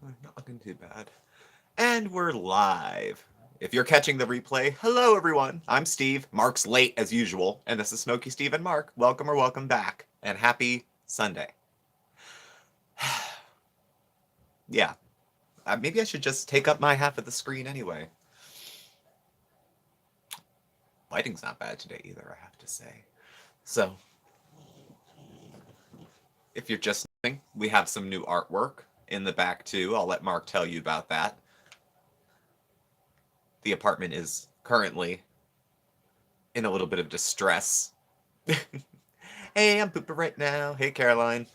Not looking too bad. And we're live. If you're catching the replay, hello everyone. I'm Steve. Mark's late as usual, and this is Smokey Steve and Mark. Welcome or welcome back, and happy Sunday. Yeah, maybe I should just take up my half of the screen anyway. Lighting's not bad today either, I have to say. So, if you're just listening, we have some new artwork in the back too. I'll let Mark tell you about that. The apartment is currently in a little bit of distress. Hey, I'm pooping right now. Hey, Caroline.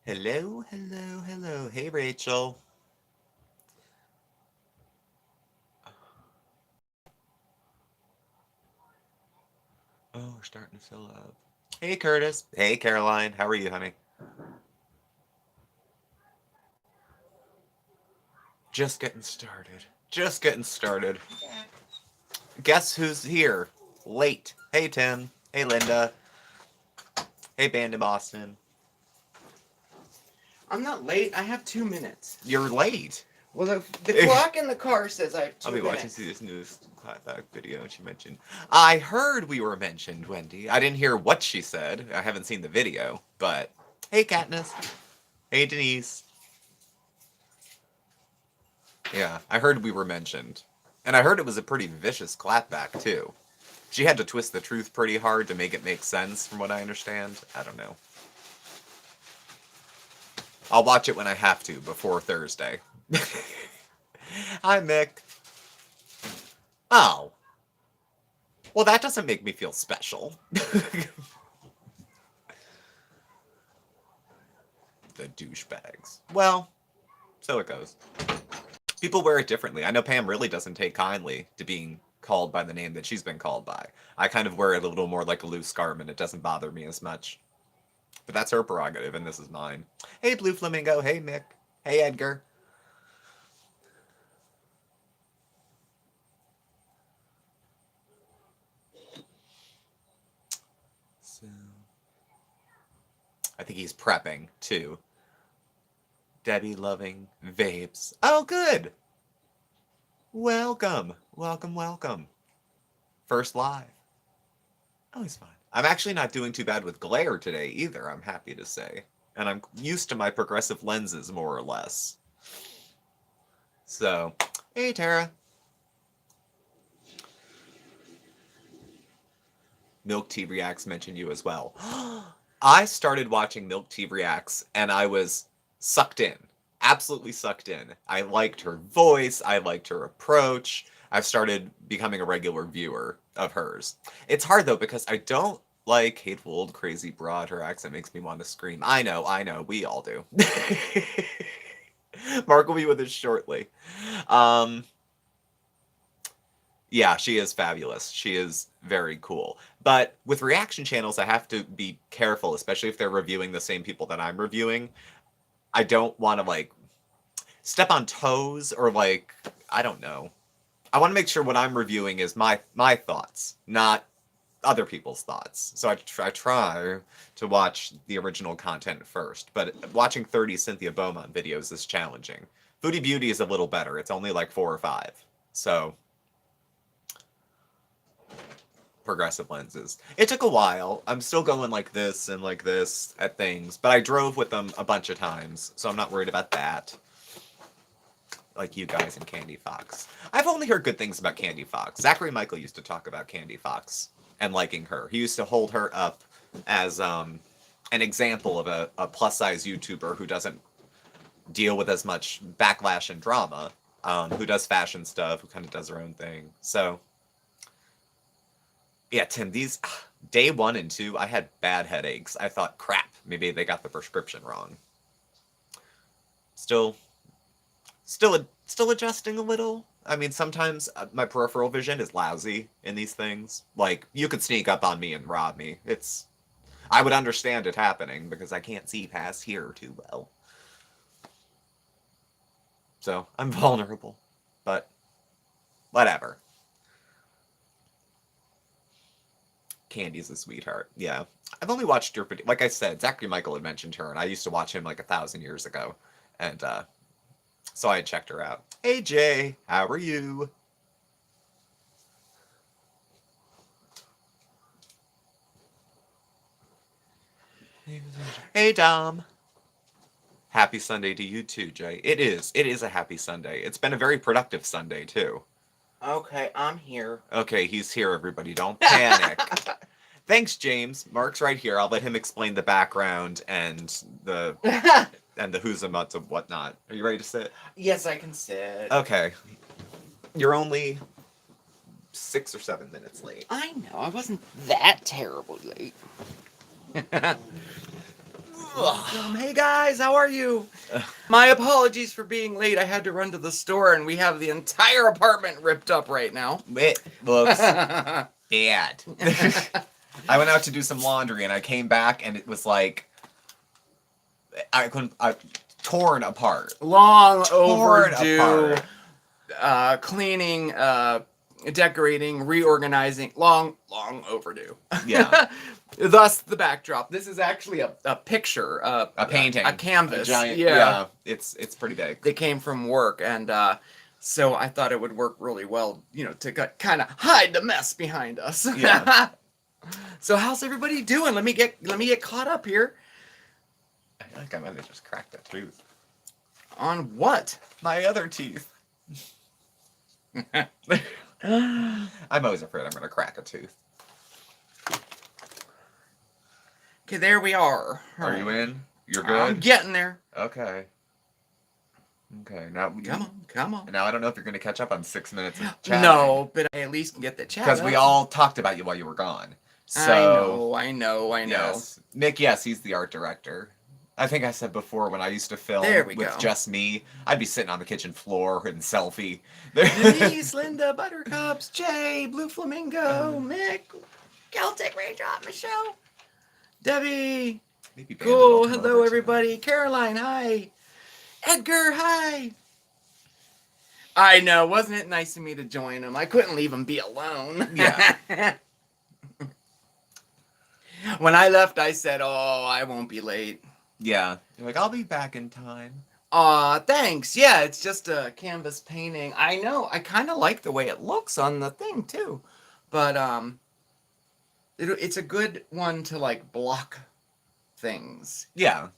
Hello, hello, hello. Hey, Rachel. Oh, we're starting to fill up. Hey, Curtis. Hey, Caroline. How are you, honey? Just getting started. Just getting started. Guess who's here? Late. Hey, Tim. Hey, Linda. Hey, Band in Boston. I'm not late. I have 2 minutes. You're late. Well, the clock in the car says I have 2 I'll be minutes. watching this news clapback video she mentioned. I heard we were mentioned, Wendy. I didn't hear what she said. I haven't seen the video, but hey, Katniss. Hey, Denise. Yeah, I heard we were mentioned. And I heard it was a pretty vicious clapback, too. She had to twist the truth pretty hard to make it make sense, from what I understand. I don't know. I'll watch it when I have to, before Thursday. Hi, Mick. Oh. Well, that doesn't make me feel special. The douchebags. Well, so it goes. People wear it differently. I know Pam really doesn't take kindly to being called by the name that she's been called by. I kind of wear it a little more like a loose garment. It doesn't bother me as much. But that's her prerogative, and this is mine. Hey, Blue Flamingo. Hey, Mick. Hey, Edgar. So, I think he's prepping, too. Debbie loving vapes. Oh, good. Welcome. Welcome, welcome. First live. Oh, he's fine. I'm actually not doing too bad with glare today either, I'm happy to say. And I'm used to my progressive lenses, more or less. So, hey, Tara. Milk Tea Reacts mentioned you as well. I started watching Milk Tea Reacts, and I was sucked in. Absolutely sucked in. I liked her voice. I liked her approach. I've started becoming a regular viewer of hers. It's hard, though, because I don't like hateful old crazy broad. Her accent makes me want to scream. I know. We all do. Mark will be with us shortly. Yeah, she is fabulous. She is very cool. But with reaction channels, I have to be careful, especially if they're reviewing the same people that I'm reviewing. I don't want to, like, step on toes or, like, I don't know. I want to make sure what I'm reviewing is my thoughts, not other people's thoughts. So I try to watch the original content first. But watching 30 Cynthia Beaumont videos is challenging. Foodie Beauty is a little better. It's only like 4 or 5. So progressive lenses. It took a while. I'm still going like this and like this at things, but I drove with them a bunch of times, so I'm not worried about that. Like you guys and Candy Fox. I've only heard good things about Candy Fox. Zachary Michael used to talk about Candy Fox and liking her. He used to hold her up as an example of a plus-size YouTuber who doesn't deal with as much backlash and drama, who does fashion stuff, who kind of does her own thing. So yeah, Tim, these day 1 and 2, I had bad headaches. I thought, crap, maybe they got the prescription wrong. Still adjusting a little. I mean, sometimes my peripheral vision is lousy in these things. Like, you could sneak up on me and rob me. I would understand it happening because I can't see past here too well. So, I'm vulnerable. But, whatever. Candy's a sweetheart. Yeah. I've only watched her, like I said, Zachary Michael had mentioned her, and I used to watch him like 1,000 years ago. And so I had checked her out. Hey, Jay, how are you? Hey, Dom. Happy Sunday to you too, Jay. It is. It is a happy Sunday. It's been a very productive Sunday, too. Okay, I'm here. Okay, he's here, everybody. Don't panic. Thanks, James. Mark's right here. I'll let him explain the background and the who's and what's and whatnot. Are you ready to sit? Yes, I can sit. Okay. You're only 6 or 7 minutes late. I know. I wasn't that terribly late. Hey guys, how are you? My apologies for being late. I had to run to the store and we have the entire apartment ripped up right now. It looks bad. I went out to do some laundry and I came back and it was like torn apart. Long Torn overdue. apart. Cleaning, decorating, reorganizing. Long overdue. Yeah. Thus the backdrop. This is actually a picture, A painting, a canvas. a giant. Yeah. It's pretty big. They came from work, and so I thought it would work really well, to kind of hide the mess behind us. Yeah. So how's everybody doing? Let me get caught up here. I feel like I might have just cracked a tooth. On what? My other teeth. I'm always afraid I'm gonna crack a tooth. Okay, there we are. Are you in? You're good? I'm getting there. Okay. Okay, now Come on. Now I don't know if you're gonna catch up on 6 minutes of chat. No, but I at least can get the chat. Because we all talked about you while you were gone. So I know. yes. Nick, yes, he's the art director. I think I said before when I used to film with go. just me, I'd be sitting on the kitchen floor and selfie. Denise, Linda, Buttercups, Jay, Blue Flamingo, Mick, Celtic Raindrop, Michelle, Debbie. Maybe Cool. Bandit will come Hello, over everybody. Caroline, hi. Edgar, hi. I know. Wasn't it nice of me to join him? I couldn't leave him be alone. Yeah. When I left, I said, "Oh, I won't be late." Yeah. You're like, I'll be back in time. Aw, thanks. Yeah, it's just a canvas painting. I know. I kind of like the way it looks on the thing too, but it's a good one to like block things. Yeah.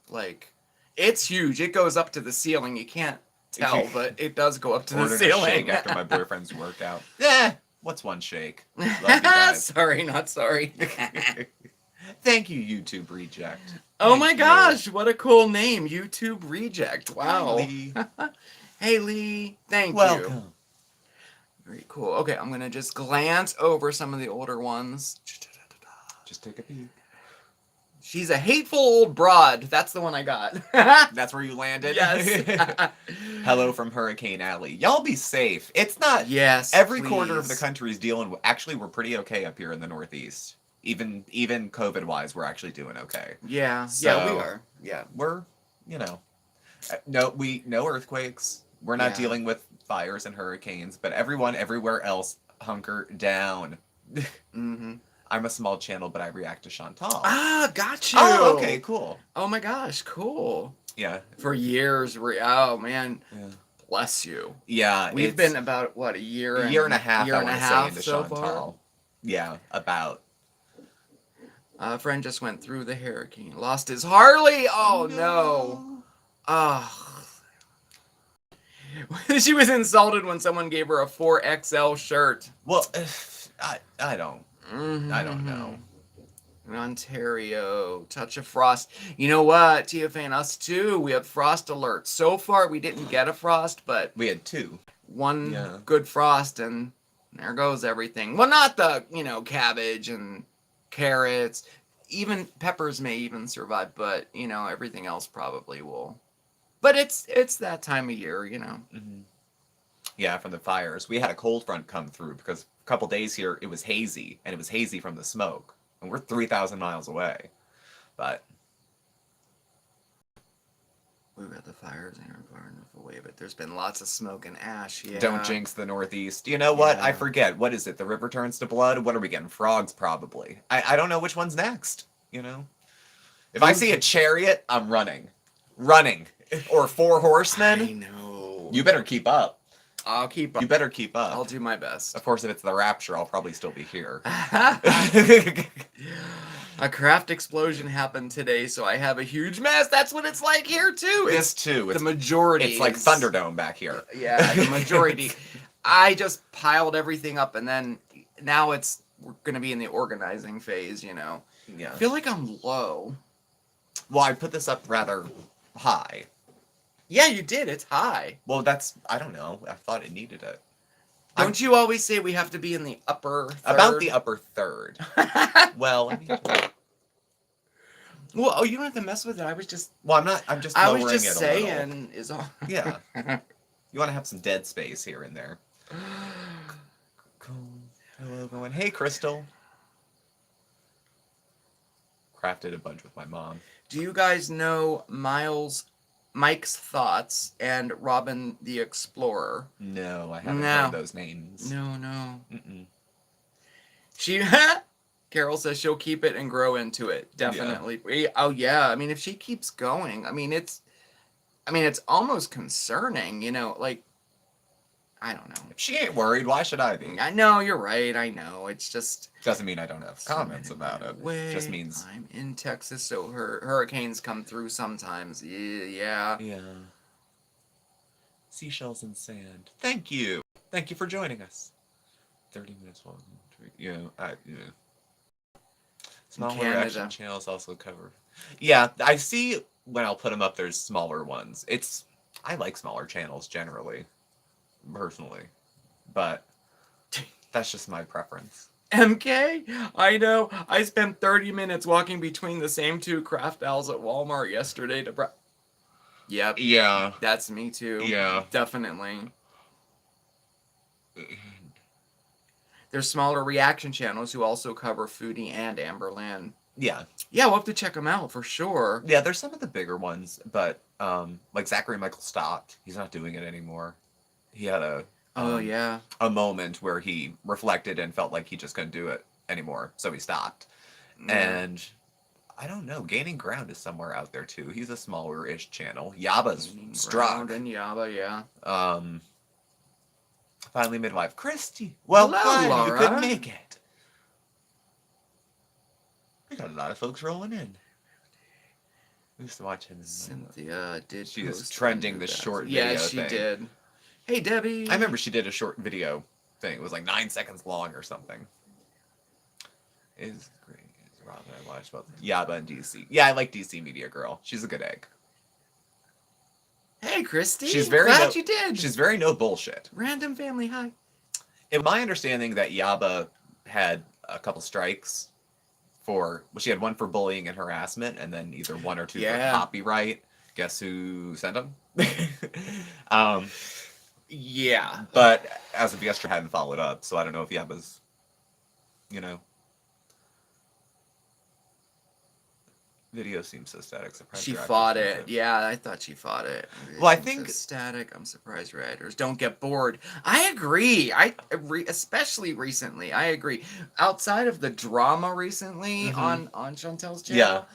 Like it's huge. It goes up to the ceiling. You can't tell, but it does go up to the Ordered a ceiling. shake after my boyfriend's workout. What's one shake? Love you guys. Sorry, not sorry. Thank you, YouTube Reject. Oh Thank my you. gosh, what a cool name, YouTube Reject. Wow. Hi, Lee. Hey Lee, thank you. Welcome. Very cool. Okay, I'm gonna just glance over some of the older ones. Just take a peek. She's a hateful old broad. That's the one I got. That's where you landed? Yes. Hello from Hurricane Alley. Y'all be safe. It's not... Yes, Every quarter of the please. country is dealing with... Actually, we're pretty okay up here in the Northeast. Even COVID-wise, we're actually doing okay. Yeah, So, we are. Yeah, we're, no earthquakes. We're not Yeah. dealing with fires and hurricanes, but everyone everywhere else hunker down. Mm-hmm. I'm a small channel, but I react to Chantal. Ah, got you. Oh, okay, cool. Oh my gosh, cool. Yeah. For years, oh man, Yeah. bless you. Yeah. We've been about what, a year a year and a half, year I and a want to half say, into so Chantal. far. Yeah, about. A friend just went through the hurricane, lost his Harley. Oh no. Oh. She was insulted when someone gave her a 4XL shirt. Well, I don't. Mm-hmm. I don't know. In Ontario, touch of frost. You know what, TFA, us too. We have frost alerts. So far, we didn't get a frost, but We had 2. one Yeah. good frost, and there goes everything. Well, not the cabbage and carrots. Even peppers may even survive, but everything else probably will. But it's that time of year, Mm-hmm. Yeah, from the fires. We had a cold front come through because a couple days here it was hazy, and it was hazy from the smoke. And we're 3,000 miles away. But We've got the fires aren't far enough away, but there's been lots of smoke and ash. Yeah. Don't jinx the Northeast. You know what? I Yeah. forget. What is it? The river turns to blood? What are we getting? Frogs, probably. I don't know which one's next, you know? If I see a chariot, I'm running. Running. Or 4 I horsemen, know. you better keep up. I'll keep up. You better keep up. I'll do my best. Of course, if it's the rapture, I'll probably still be here. A craft explosion happened today, so I have a huge mess. That's what it's like here too. This too. The majority. It's like Thunderdome back here. Yeah, the majority. I just piled everything up, and then now we're gonna be in the organizing phase. You know. Yeah. I feel like I'm low. Well, I put this up rather high. Yeah, you did. It's high. Well, I don't know. I thought it needed it. Don't you always say we have to be in the upper third? About the upper third. Well, I mean, well, oh, you don't have to mess with it. I'm just I lowering was just it saying is all. Yeah. You want to have some dead space here and there. Cool. Hello, going. Hey, Crystal. Crafted a bunch with my mom. Do you guys know Mike's Thoughts and Robin the Explorer? No, I haven't heard those names. No. Mm-mm. She Carol says she'll keep it and grow into it. Definitely. Yeah. Oh yeah. I mean, if she keeps going, it's almost concerning, you know, like I don't know. If she ain't worried, why should I be? I know, you're right. I know. It's just doesn't mean I don't have comments about it. It just means I'm in Texas, so hurricanes come through sometimes. Yeah. Yeah. Seashells and sand. Thank you. Thank you for joining us. 30 minutes long. Yeah. Smaller reaction channels also cover. Yeah, I see when I'll put them up, there's smaller ones. I like smaller channels generally. Personally, but that's just my preference. MK, I know. I spent 30 minutes walking between the same 2 craft owls at Walmart yesterday to. Yep. Yeah. That's me too. Yeah. Definitely. There's smaller reaction channels who also cover Foodie and Amberland. Yeah. Yeah, we'll have to check them out for sure. Yeah, there's some of the bigger ones, but like Zachary Michael stopped. He's not doing it anymore. He had a moment where he reflected and felt like he just couldn't do it anymore, so he stopped. And I don't know, Gaining Ground is somewhere out there too. He's a smaller-ish channel. Yaba's struck. And Yaba, yeah. Finally midwife Christy. Well, hello, Laura. You couldn't make it. We got a lot of folks rolling in. We used to watch him. Cynthia did. She was trending the short video. Yeah, she did. Hey, Debbie. I remember she did a short video thing. It was like 9 seconds long or something. Is great. Is Robin I watched both Yaba and DC. Yeah, I like DC Media Girl. She's a good egg. Hey, Christy. She's very glad you did. She's very no bullshit. Random family, hi. In my understanding that Yaba had a couple strikes she had one for bullying and harassment, and then either 1 or 2 for copyright. Guess who sent them? Yeah. But as of yesterday, I hadn't followed up, so I don't know if Yaba's, video seems so static. Surprised she fought it. Yeah, I thought she fought it. Well, I think static. I'm surprised writers don't get bored. I agree. Especially recently. I agree. Outside of the drama recently on Chantel's channel,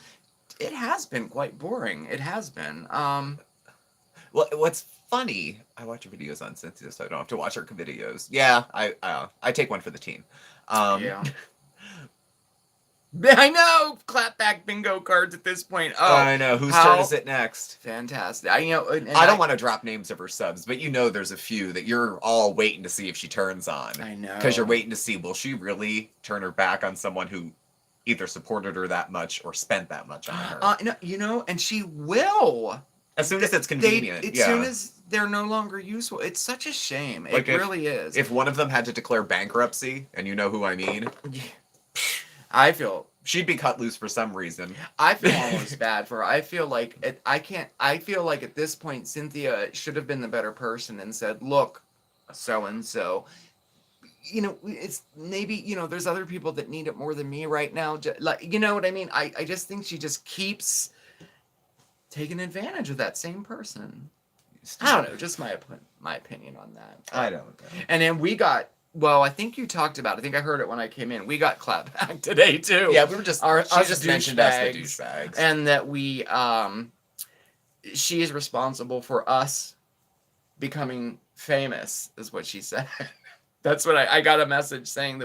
it has been quite boring. It has been. Well, what's funny? I watch her videos on Cynthia, so I don't have to watch her videos. Yeah, I take one for the team. Yeah. I know! Clapback bingo cards at this point. Oh, I know. Whose turn is it next? Fantastic. I don't want to drop names of her subs, but there's a few that you're all waiting to see if she turns on. I know. Because you're waiting to see, will she really turn her back on someone who either supported her that much or spent that much on her? And she will. As soon as it's convenient. As soon as they're no longer useful. It's such a shame. It really is. If one of them had to declare bankruptcy, and you know who I mean... I feel she'd be cut loose for some reason. I feel almost bad for her. I feel like I feel like at this point Cynthia should have been the better person and said, "Look, so and so, it's maybe there's other people that need it more than me right now." Like, you know what I mean? I just think she just keeps taken advantage of that same person. I don't know, just my opinion on that. I don't know. And then we got, well, I think you talked about, I think I heard it when I came in. We got clapped back today too. Yeah, we were just, she just mentioned us, the douchebags. douchebags. And that we, she is responsible for us becoming famous, is what she said. That's what I got a message saying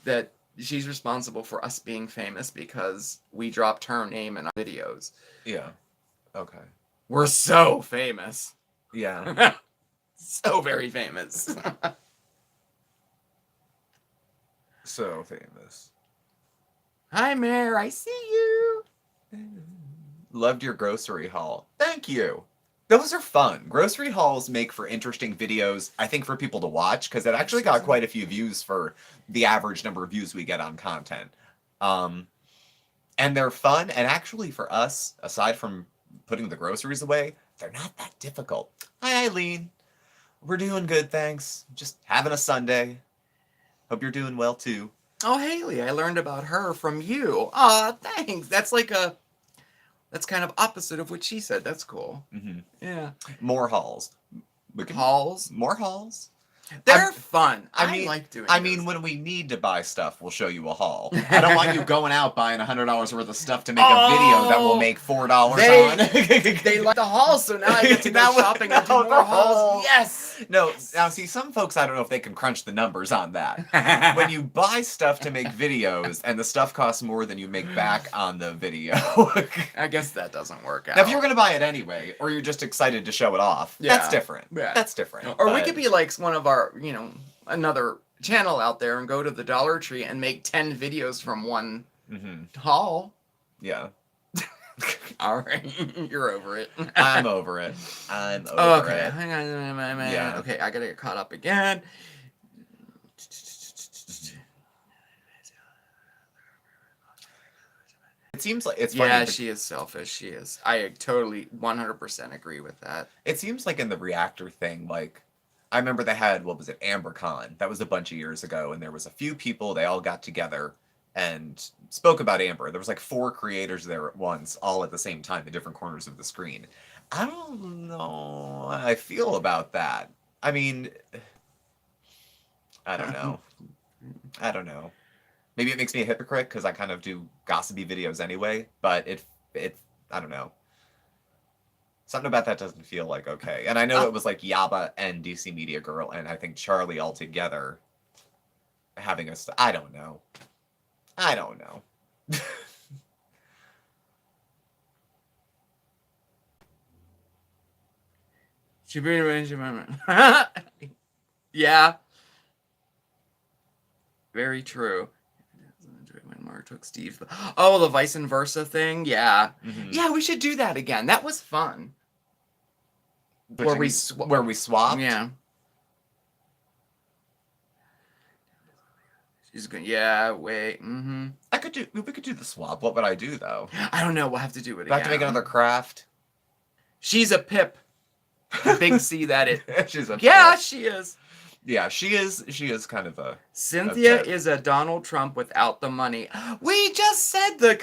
that she's responsible for us being famous because we dropped her name in our videos. Yeah. Okay. We're so famous. Yeah. So very famous. So famous. Hi, Mare. I see you. Loved your grocery haul. Thank you. Those are fun. Grocery hauls make for interesting videos, I think, for people to watch, because it actually got quite a few views for the average number of views we get on content. And they're fun, and actually for us, aside from putting the groceries away, they're not that difficult. Hi, Eileen. We're doing good, thanks. Just having a Sunday. Hope you're doing well, too. Oh, Haley, I learned about her from you. Aw, thanks. That's kind of opposite of what she said. That's cool. Mm-hmm. Yeah. More hauls. Hauls? More hauls? They're fun. I like doing I mean, when we need to buy stuff, we'll show you a haul. I don't want you going out buying $100 worth of stuff to make a video that will make $4 on. They like the hauls, so now I get to go shopping and do more hauls. Yes! No, now see, some folks, I don't know if they can crunch the numbers on that. When you buy stuff to make videos and the stuff costs more than you make back on the video. I guess that doesn't work out. Now, if you're going to buy it anyway, or you're just excited to show it off, that's different. Yeah. That's different. Or we could be like one of our, another channel out there and go to the Dollar Tree and make 10 videos from one haul. Yeah. All right. You're over it. I'm over it. I'm over it. Okay. Hang on. Yeah. Okay, I gotta get caught up again. It seems like it's funny. Yeah, she is selfish. She is. I totally 100% agree with that. It seems like in the reactor thing, like, I remember they had, what was it, AmberCon. That was a bunch of years ago, and there was a few people, they all got together and spoke about Amber. There was like 4 creators there at once, all at the same time, in different corners of the screen. I don't know how I feel about that. I mean, I don't know. I don't know. Maybe it makes me a hypocrite because I kind of do gossipy videos anyway, but it I don't know. Something about that doesn't feel like okay. And I know it was like Yaba and DC Media Girl and I think Charlie all together having a I don't know. I don't know. Yeah. Very true. When Mark took Steve's. Oh, the vice and versa thing. Yeah. Mm-hmm. Yeah, we should do that again. That was fun. Where we swapped. Yeah. She's going. Yeah. Wait. Mm-hmm. We could do the swap. What would I do though? I don't know. We'll have to do it Do I have to make another craft? She's a pip. Big C that it. She's a Yeah, pip. she is. Yeah, she is kind of a Cynthia is a Donald Trump without the money. We just said the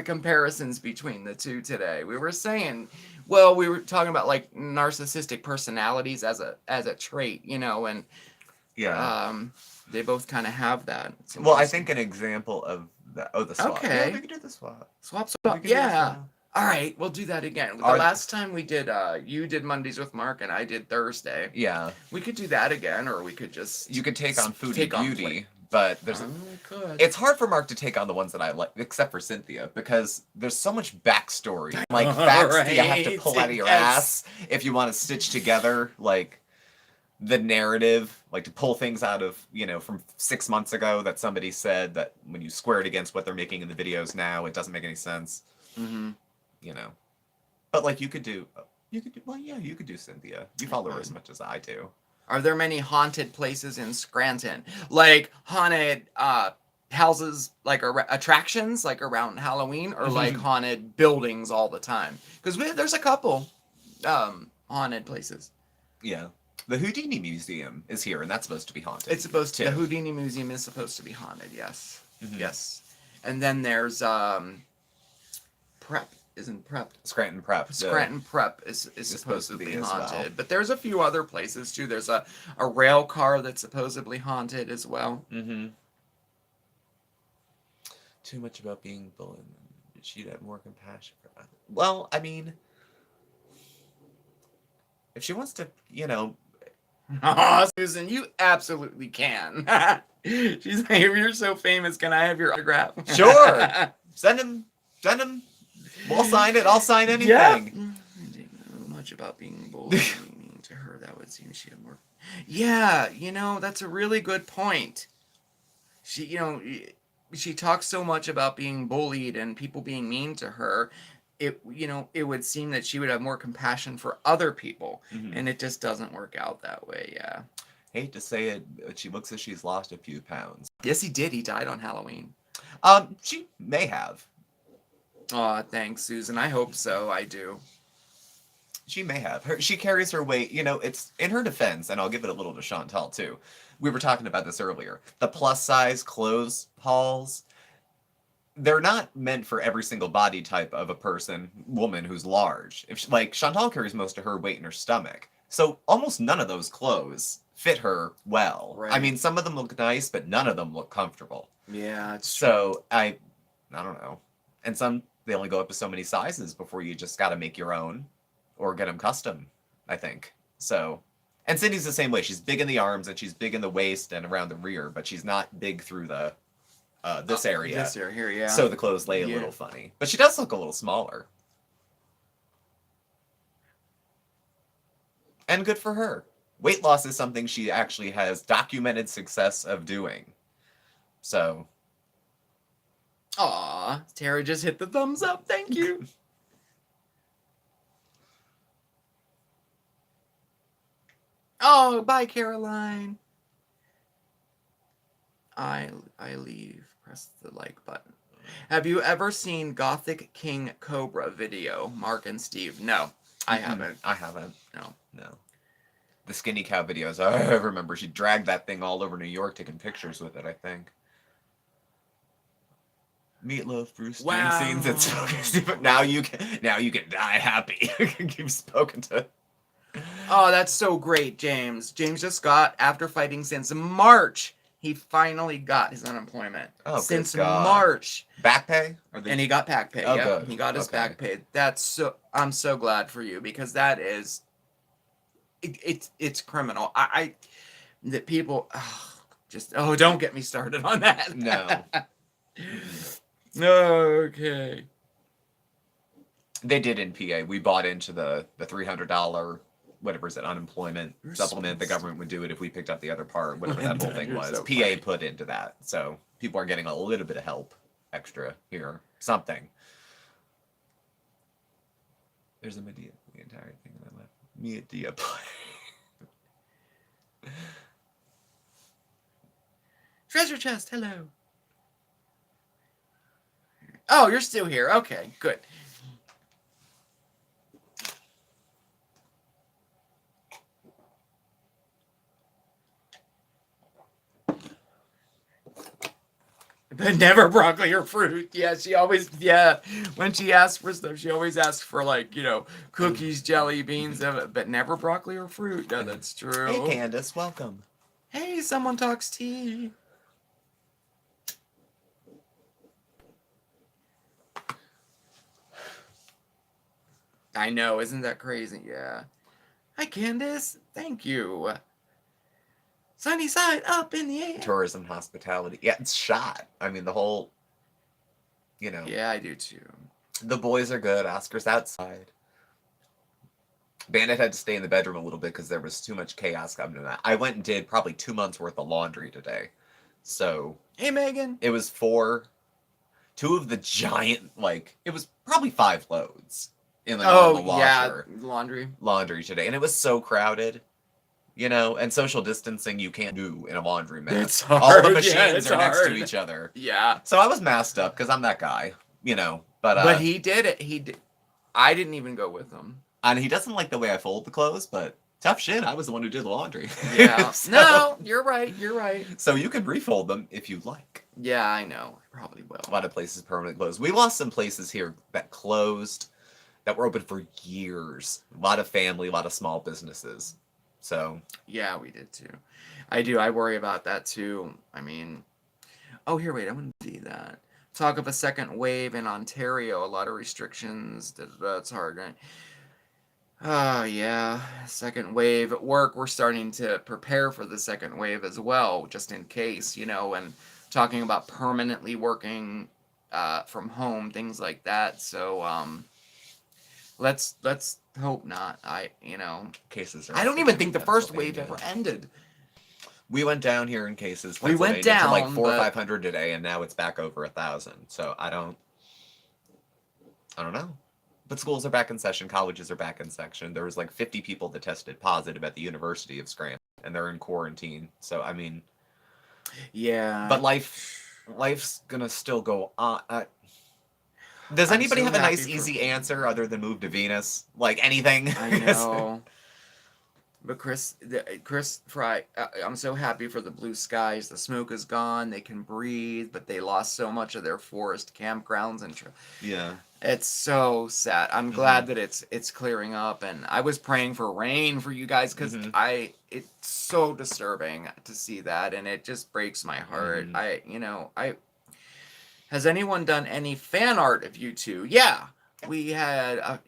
comparisons between the two today. We were saying, well, we were talking about like narcissistic personalities as a trait, and yeah. They both kind of have that. Well, I think an example of that. Oh, the swap. Okay. Yeah, we could do the swap. Swap. Yeah. All right, we'll do that again. The last time we did, you did Mondays with Mark and I did Thursday. Yeah. We could do that again, or we could just... You could take on Food and Beauty, but there's... could. It's hard for Mark to take on the ones that I like, except for Cynthia, because there's so much backstory. Like, facts that you have to pull out of your ass if you want to stitch together, like, the narrative, like, to pull things out of, from 6 months ago that somebody said that when you square it against what they're making in the videos now, it doesn't make any sense. Mm-hmm. But like you could do Cynthia. You follow her as much as I do. Are there many haunted places in Scranton? Like haunted houses, like attractions, like around Halloween, or like haunted buildings all the time? Because there's a couple haunted places. Yeah. The Houdini Museum is here, and that's supposed to be haunted. It's supposed to. The Houdini Museum is supposed to be haunted. Yes. Mm-hmm. Yes. And then there's isn't Prep. Scranton Prep. Scranton Prep is supposedly as haunted. well. But there's a few other places too. There's a rail car that's supposedly haunted as well. Mm-hmm. Too much about being bullied. She'd have more compassion for that. Well, I mean, if she wants to, you know. Oh, Susan, you absolutely can. She's like, if you're so famous, can I have your autograph? Sure. Send him. We'll sign it. I'll sign anything. Yeah. I didn't know much about being bullied to her. That would seem she had more. Yeah, that's a really good point. She talks so much about being bullied and people being mean to her. It would seem that she would have more compassion for other people, and it just doesn't work out that way. Yeah. Hate to say it, but she looks as she's lost a few pounds. Yes, he did. He died on Halloween. She may have. Aw, thanks, Susan. I hope so. I do. She may have. She carries her weight. It's in her defense, and I'll give it a little to Chantal too. We were talking about this earlier. The plus size clothes hauls, they're not meant for every single body type of a woman who's large. Like Chantal carries most of her weight in her stomach, so almost none of those clothes fit her well. Right. I mean, some of them look nice, but none of them look comfortable. Yeah, it's so I don't know. And some they only go up to so many sizes before you just got to make your own or get them custom, I think. So, and Cindy's the same way. She's big in the arms and she's big in the waist and around the rear, but she's not big through the this area. This area here, yeah. So the clothes lay a little funny. But she does look a little smaller. And good for her. Weight loss is something she actually has documented success of doing. So. Aw, Tara just hit the thumbs up. Thank you. Oh, bye, Caroline. I leave. Press the like button. Have you ever seen Gothic King Cobra video, Mark and Steve? No, I haven't. I haven't. No. The skinny cow videos, I remember she dragged that thing all over New York taking pictures with it, I think. Meatloaf, Bruce Springsteen, and SmokeySteve. Now you can die happy. You've spoken to. Oh, that's so great, James. James just got, after fighting since March, he finally got his unemployment. Oh, since good God. March. Back pay? And he got back pay. Oh, yeah, good. He got his back pay. I'm so glad for you, because that is, it's criminal. That people, don't get me started on that. No. Okay. They did in PA. We bought into the $300, whatever is it, unemployment supplement. The government would do it if we picked up the other part, whatever that whole thing was. So PA funny. put into that. So people are getting a little bit of help extra here. Something. There's a Medea, the entire thing that I left. Medea play. Treasure chest, hello. Oh, you're still here. Okay, good. But never broccoli or fruit. Yeah, she always, when she asks for stuff, she always asks for, like, cookies, jelly beans, but never broccoli or fruit. No, that's true. Hey, Candace, welcome. Hey, someone talks tea. I know, isn't that crazy? Yeah. Hi, Candace. Thank you. Sunny side up in the air. Tourism, hospitality. Yeah, it's shot. I mean, the whole, Yeah, I do too. The boys are good. Oscar's outside. Bandit had to stay in the bedroom a little bit because there was too much chaos coming to that. I went and did probably 2 months worth of laundry today. So. Hey, Megan. It was 2 of the giant, it was probably 5 loads in the washer. Yeah, laundry today. And it was so crowded. And social distancing you can't do in a laundromat. It's hard. All the machines are next to each other. Yeah. So I was masked up because I'm that guy, But he did it. I didn't even go with him. And he doesn't like the way I fold the clothes, but Tough shit. I was the one who did the laundry. Yeah. So- No, you're right. You're right. So you can refold them if you'd like. Yeah, I know. I probably will. A lot of places permanently closed. We lost some places here that closed that were open for years. A lot of family, a lot of small businesses. So Yeah, we did too. I do. I worry about that too. I mean, oh, here, wait. I want to see that. Talk of a second wave in Ontario. A lot of restrictions. That's hard, right? Oh, yeah. Second wave at work. We're starting to prepare for the second wave as well, just in case, and talking about permanently working from home, things like that. So, let's hope not. cases are. I don't up even again think in the first wave Pennsylvania. ever ended. We went down here in cases. We went Pennsylvania, to like down, 400 or but- 500 today, and now it's back over 1,000. So I don't know. But schools are back in session. Colleges are back in session. There was like 50 people that tested positive at the University of Scranton, and they're in quarantine. So I mean, Yeah. but life's gonna still go on. Does I'm anybody so have a nice, happy for- easy answer other than move to Venus? Like anything? I know. But Chris Fry, I'm so happy for the blue skies. The smoke is gone. They can breathe, but they lost so much of their forest campgrounds and. Yeah. It's so sad. I'm glad that it's clearing up, and I was praying for rain for you guys because it's so disturbing to see that, and it just breaks my heart. Has anyone done any fan art of you two? Yeah, we had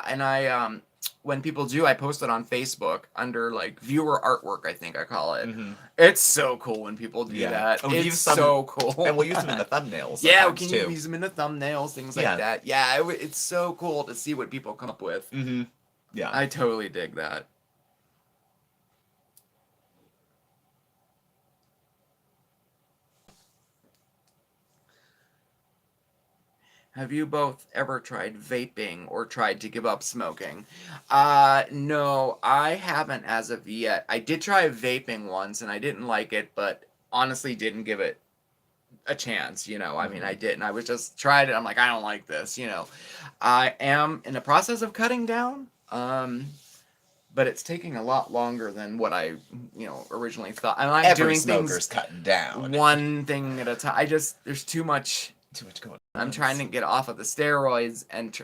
and I when people do, I post it on Facebook under like viewer artwork, I think I call it. It's so cool when people do that. Oh, It's so cool. And we'll use them in the thumbnails. Yeah, sometimes, can too. you use them in the thumbnails, things like Yeah. that. Yeah, it's so cool to see what people come up with. Yeah. I totally dig that. Have you both ever tried vaping or tried to give up smoking? No, I haven't as of yet. I did try vaping once and I didn't like it, but honestly didn't give it a chance, I mean, I didn't. I was just tried it. I'm like, I don't like this, I am in the process of cutting down, but it's taking a lot longer than what I, originally thought. I like Every doing smoker's things cutting down. one thing at a time. There's too much. Too much going on. I'm trying to get off of the steroids and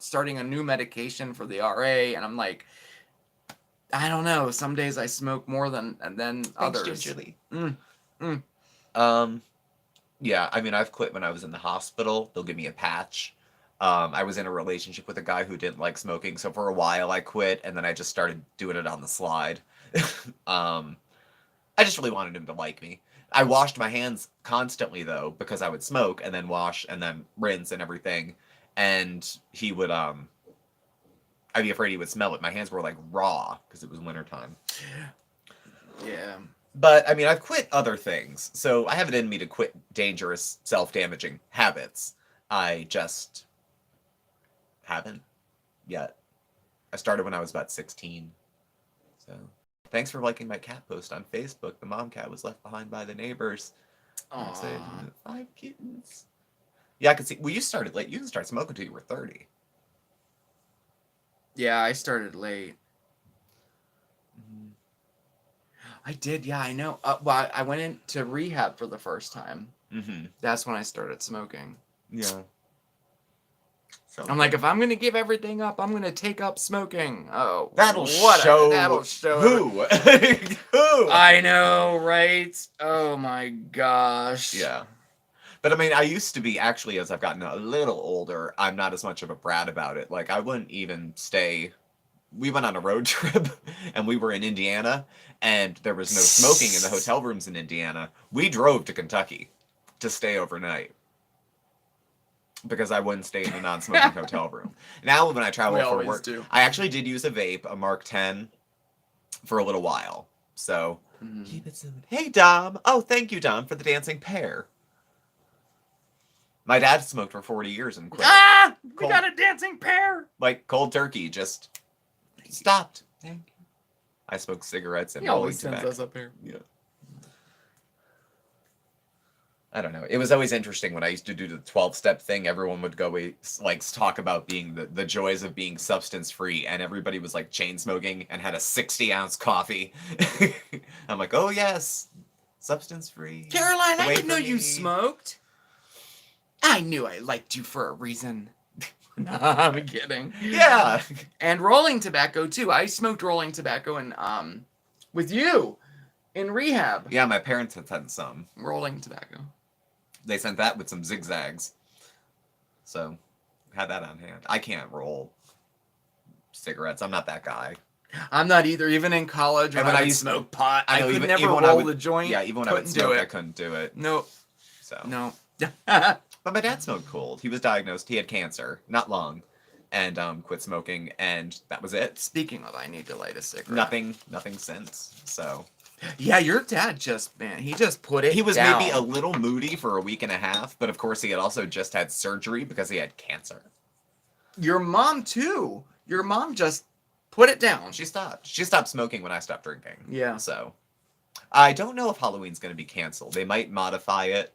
starting a new medication for the RA, and I'm like, I don't know. Some days I smoke more than others. Gingerly. Mm. Yeah, I mean, I've quit when I was in the hospital. They'll give me a patch. I was in a relationship with a guy who didn't like smoking, so for a while I quit, and then I just started doing it on the slide. I just really wanted him to like me. I washed my hands constantly though, because I would smoke and then wash and then rinse and everything. And he would I'd be afraid he would smell it. My hands were like raw because it was wintertime. Yeah. But I mean, I've quit other things. So I have it in me to quit dangerous, self-damaging habits. I just haven't yet. I started when I was about 16. So thanks for liking my cat post on Facebook. The mom cat was left behind by the neighbors. Aw. 5 kittens. Yeah, I can see. Well, you started late. You didn't start smoking until you were 30. Yeah, I started late. I did, yeah, I know. Well, I went into rehab for the first time. That's when I started smoking. Yeah. So I'm like, if I'm gonna give everything up, I'm gonna take up smoking. Oh, that'll that'll show who? Who? I know, right? Oh my gosh. Yeah. But I mean, I used to be, actually, as I've gotten a little older, I'm not as much of a brat about it. Like, I wouldn't even stay. We went on a road trip, and we were in Indiana, and there was no smoking in the hotel rooms in Indiana. We drove to Kentucky to stay overnight because I wouldn't stay in a non-smoking hotel room. Now, when I travel We for always work, do. I actually did use a vape, a Mark 10, for a little while. So, keep it simple. Hey, Dom. Oh, thank you, Dom, for the dancing pear. My dad smoked for 40 years and quit. Ah! We Cold. got a dancing pear! Like, cold turkey, just stopped. Thank you. I smoke cigarettes and He rolling always sends tobacco. us up here. Yeah. I don't know. It was always interesting when I used to do the 12-step thing. Everyone would go like talk about being the joys of being substance free, and everybody was like chain smoking and had a 60-ounce coffee. I'm like, oh yes, substance free. Caroline, I Wait didn't know for you me. smoked. I knew I liked you for a reason. No, I'm kidding. Yeah. And rolling tobacco too. I smoked rolling tobacco and with you in rehab. Yeah, my parents had sent some. Rolling tobacco. They sent that with some zigzags. So, had that on hand. I can't roll cigarettes. I'm not that guy. I'm not either. Even in college, when And when I I would used- smoke pot, I I know, could even- never even when I roll would- the joint. Yeah, even when I would Couldn't do smoke, I it. couldn't do it. No, So. no. But my dad smoked cold. He was diagnosed. He had cancer, not long, and quit smoking, and that was it. Speaking of, I need to light a cigarette. Nothing since. So Yeah, your dad just, man, he just put it he was down. maybe a little moody for a week and a half, but of course he had also just had surgery because he had cancer. Your mom, too. Your mom just put it down. She stopped. She stopped smoking when I stopped drinking. Yeah. So I don't know if Halloween's going to be canceled. They might modify it.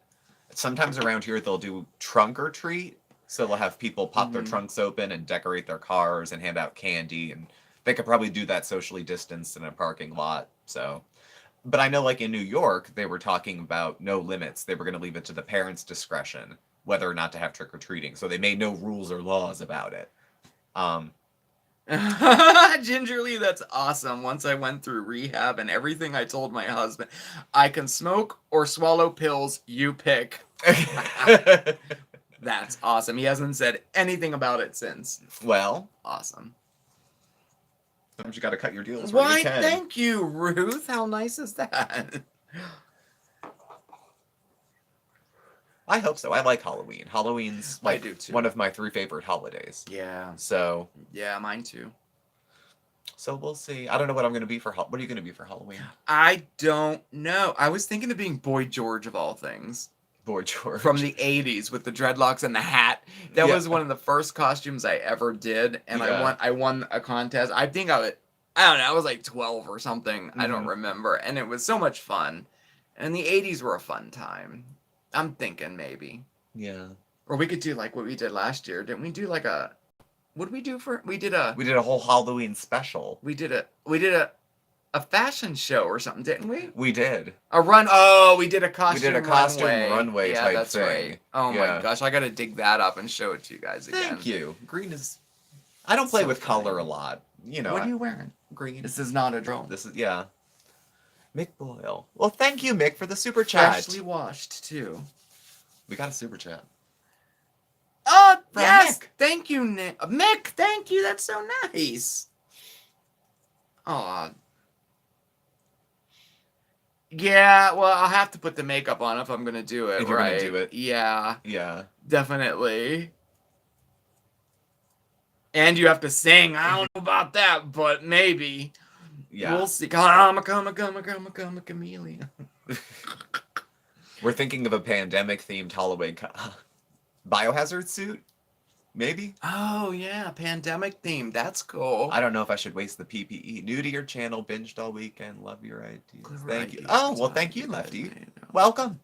Sometimes around here they'll do trunk or treat. So they'll have people pop their Mhm. trunks open and decorate their cars and hand out candy, and they could probably do that socially distanced in a parking lot. So, but I know like in New York they were talking about no limits. They were going to leave it to the parents' discretion whether or not to have trick or treating. So they made no rules or laws about it. Gingerly, that's awesome. Once I went through rehab and everything, I told my husband, I can smoke or swallow pills, you pick. That's awesome. He hasn't said anything about it since. Well, Awesome. sometimes you got to cut your deals where Why, you can. thank you, Ruth. How nice is that? I hope so. I like Halloween. Halloween's I like do too. one of my 3 favorite holidays. Yeah. So Mine too. we'll see. I don't know what I'm going to be for. What are you going to be for Halloween? I don't know. I was thinking of being Boy George of all things. Boy George. From the 80s with the dreadlocks and the hat. That Yeah. was one of the first costumes I ever did, and Yeah. I won a contest. I think I don't know, I was like 12 or something. I don't Mhm. remember. And it was so much fun. And the 80s were a fun time. I'm thinking maybe. Yeah. Or we could do like what we did last year. Didn't we do like a what did we do for We did a whole Halloween special. we did a fashion show or something, didn't we? We did. A run. Oh, we did a costume. We did a costume runway yeah, type that's thing. right. Oh Yeah. my gosh, I gotta dig that up and show it to you guys again. Thank you. Green is. I don't play So with color funny. a lot. You know. What are you wearing? Green. This is not a drone. This is yeah. Mick Boyle. Well, thank you, Mick, for the super chat. Freshly washed too. We got a super chat. Oh From yes, Mick. thank you, Nick. Mick. Thank you. That's so nice. Oh. Yeah, well, I'll have to put the makeup on if I'm gonna do it. If you're gonna right? do it. Yeah, Yeah. definitely. And you have to sing. I don't know about that, but maybe. Yeah. We'll see. I'm a chameleon. We're thinking of a pandemic-themed Halloween biohazard suit, maybe. Oh yeah, pandemic theme. That's cool. I don't know if I should waste the PPE. New to your channel, binged all weekend. Love your ideas. Clever Thank you. ideas, Oh, well, that's thank you, good, Lefty. you know. Welcome.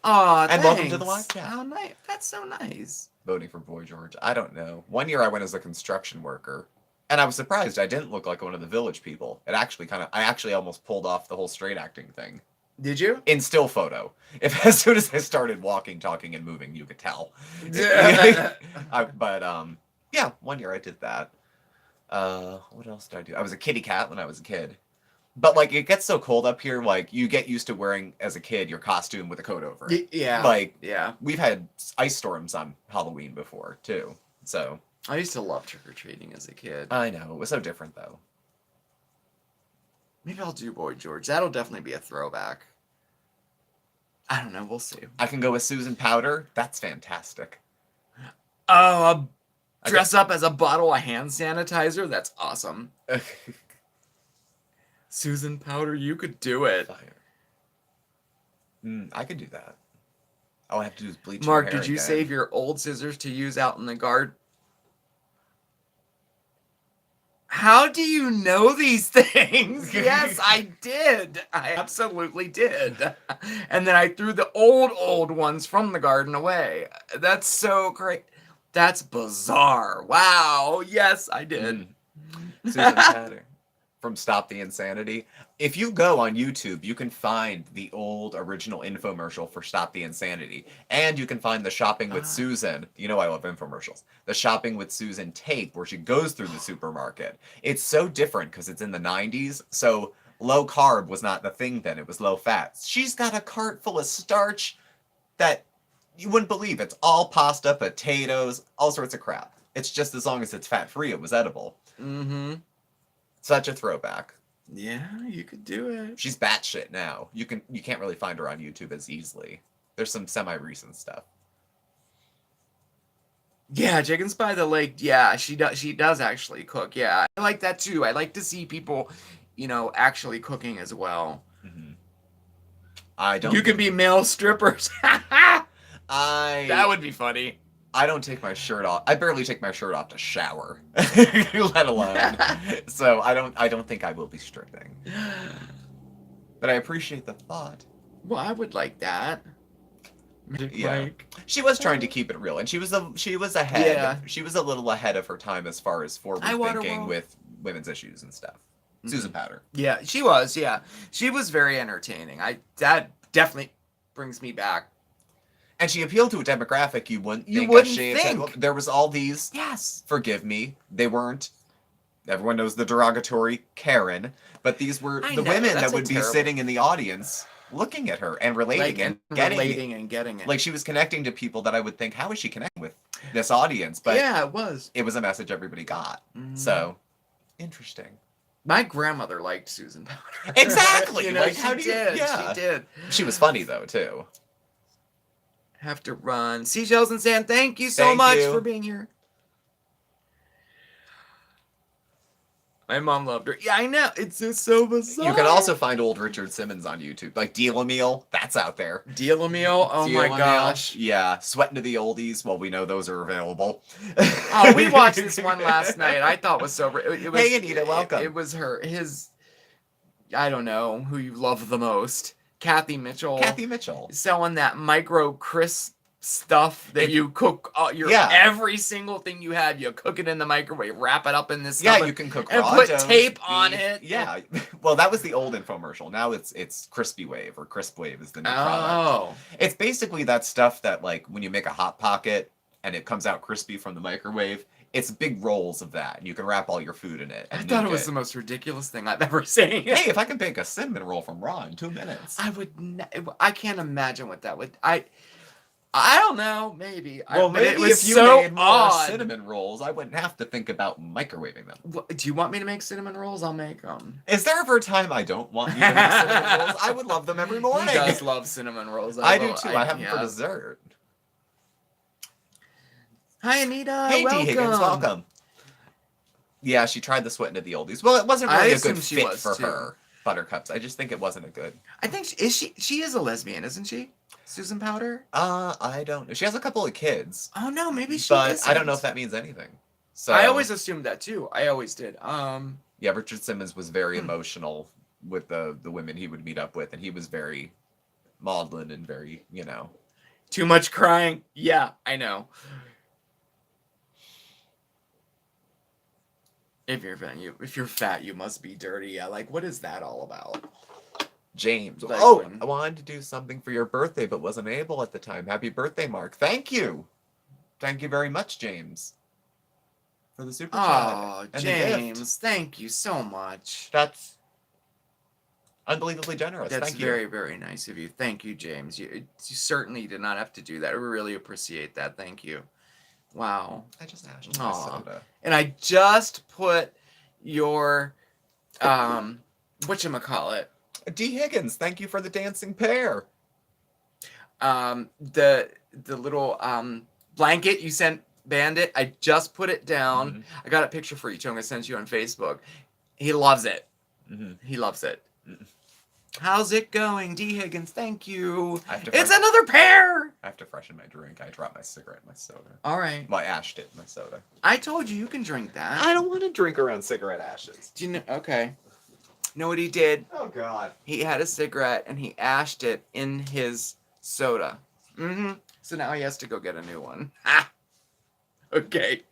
Aw, And welcome to the thanks. live chat. How nice. That's so nice. Voting for Boy George. I don't know. One year I went as a construction worker, and I was surprised I didn't look like one of the village people. I actually almost pulled off the whole straight acting thing. Did you? In still photo. If as soon as I started walking, talking, and moving, you could tell. Yeah. Yeah, one year I did that. What else did I do? I was a kitty cat when I was a kid. But like it gets so cold up here, like you get used to wearing as a kid your costume with a coat over it. Yeah. Like yeah. we've had ice storms on Halloween before too. So I used to love trick or treating as a kid. I know it was so different though. Maybe I'll do Boy George. That'll definitely be a throwback. I don't know. We'll see. I can go with Susan Powder. That's fantastic. Oh, dress up as a bottle of hand sanitizer. That's awesome. Susan Powder, you could do it. I could do that. All I have to do is bleach Mark, my hair did you again. save your old scissors to use out in the garden? How do you know these things? Yes, I did. I absolutely did. And then I threw the old ones from the garden away. That's so great. That's bizarre. Wow. Yes, I did. Susan Patter from Stop the Insanity. If you go on YouTube, you can find the old original infomercial for Stop the Insanity. And you can find the Shopping with Susan. You know I love infomercials. The Shopping with Susan tape where she goes through the supermarket. It's so different because it's in the 90s. So low carb was not the thing then. It was low fat. She's got a cart full of starch that you wouldn't believe. It's all pasta, potatoes, all sorts of crap. It's just as long as it's fat free, it was edible. Mm-hmm. Such a throwback. Yeah, you could do it. She's batshit now. You can't really find her on YouTube as easily. There's some semi-recent stuff. Yeah, Chickens by the Lake. Yeah, she does actually cook. Yeah, I like that too. I like to see people, actually cooking as well. Mm-hmm. I don't. You can be male strippers. That would be funny. I don't take my shirt off. I barely take my shirt off to shower, let alone. So I don't think I will be stripping. But I appreciate the thought. Well, I would like that. Yeah, she was trying to keep it real, and she was ahead. Yeah. She was a little ahead of her time as far as forward thinking World. with women's issues and stuff. Mm-hmm. Susan Patter. Yeah, she was. Yeah, she was very entertaining. That definitely brings me back. And she appealed to a demographic you wouldn't think. There was all these. Yes. Forgive me, they weren't. Everyone knows the derogatory Karen, but these were the women that would be sitting in the audience, looking at her and relating and getting it. Like she was connecting to people that I would think, how is she connecting with this audience? But yeah, it was. It was a message everybody got. Mm-hmm. So interesting. My grandmother liked Susan Powder. Exactly. Like, she did. Yeah. She did. She was funny though too. Have to run. Seashells and Sand, thank you so much for being here. My mom loved her. Yeah, I know. It's just so bizarre. You can also find old Richard Simmons on YouTube. Like Deal-A-Meal, that's out there. Deal-A-Meal? Oh my gosh. Yeah. Sweating to the Oldies. Well, we know those are available. Oh, we watched this one last night. I thought was so... It was, hey, Anita, welcome. It was his... I don't know who you love the most. Kathy Mitchell. Selling that micro crisp stuff that you cook every single thing you have, you cook it in the microwave, wrap it up in this stuff, you can cook and raw put doughs, tape on it. Yeah. Well, that was the old infomercial. Now it's Crispy Wave, or Crisp Wave is the new product. It's basically that stuff that, like, when you make a Hot Pocket and it comes out crispy from the microwave, it's big rolls of that, and you can wrap all your food in it. I thought it was the most ridiculous thing I've ever seen. Hey, if I can bake a cinnamon roll from raw in 2 minutes. I can't imagine what that would... I don't know, maybe. Well, maybe it was if you so made more odd. cinnamon rolls, I wouldn't have to think about microwaving them. Do you want me to make cinnamon rolls? I'll make them. Is there ever a time I don't want you to make cinnamon rolls? I would love them every morning. He does love cinnamon rolls. I do too. I have them for dessert. Hi, Anita. Hey, welcome. D. Higgins, welcome. Yeah, she tried the sweating to the oldies. Well, it wasn't really a good fit for her. Buttercups. I just think it wasn't a good. I think she is a lesbian, isn't she? Susan Powder? I don't know. She has a couple of kids. Oh no, maybe she But isn't. I don't know if that means anything. So I always assumed that too. I always did. Yeah, Richard Simmons was very emotional with the women he would meet up with, and he was very maudlin and very, Too much crying. Yeah, I know. If you're fat, you must be dirty. Yeah, like what is that all about? James. Like I wanted to do something for your birthday, but wasn't able at the time. Happy birthday, Mark. Thank you. Thank you very much, James. For the super chat. Oh, James, thank you so much. That's unbelievably generous. That's Thank you. very, very nice of you. Thank you, James. You certainly did not have to do that. I really appreciate that. Thank you. Wow. I just asked my soda. And I just put your whatchamacallit. D. Higgins, thank you for the dancing pear. The little blanket you sent Bandit, I just put it down. Mm-hmm. I got a picture for you, I'm gonna send you on Facebook. He loves it. Mm-hmm. He loves it. How's it going? D. Higgins, thank you. I have to It's fresh- another pair! I have to freshen my drink. I dropped my cigarette in my soda. All right. Well, I ashed it in my soda. I told you can drink that. I don't want to drink around cigarette ashes. Do you know? Okay. Know what he did? Oh, God. He had a cigarette and he ashed it in his soda. Mm-hmm. So now he has to go get a new one. Ha! Okay.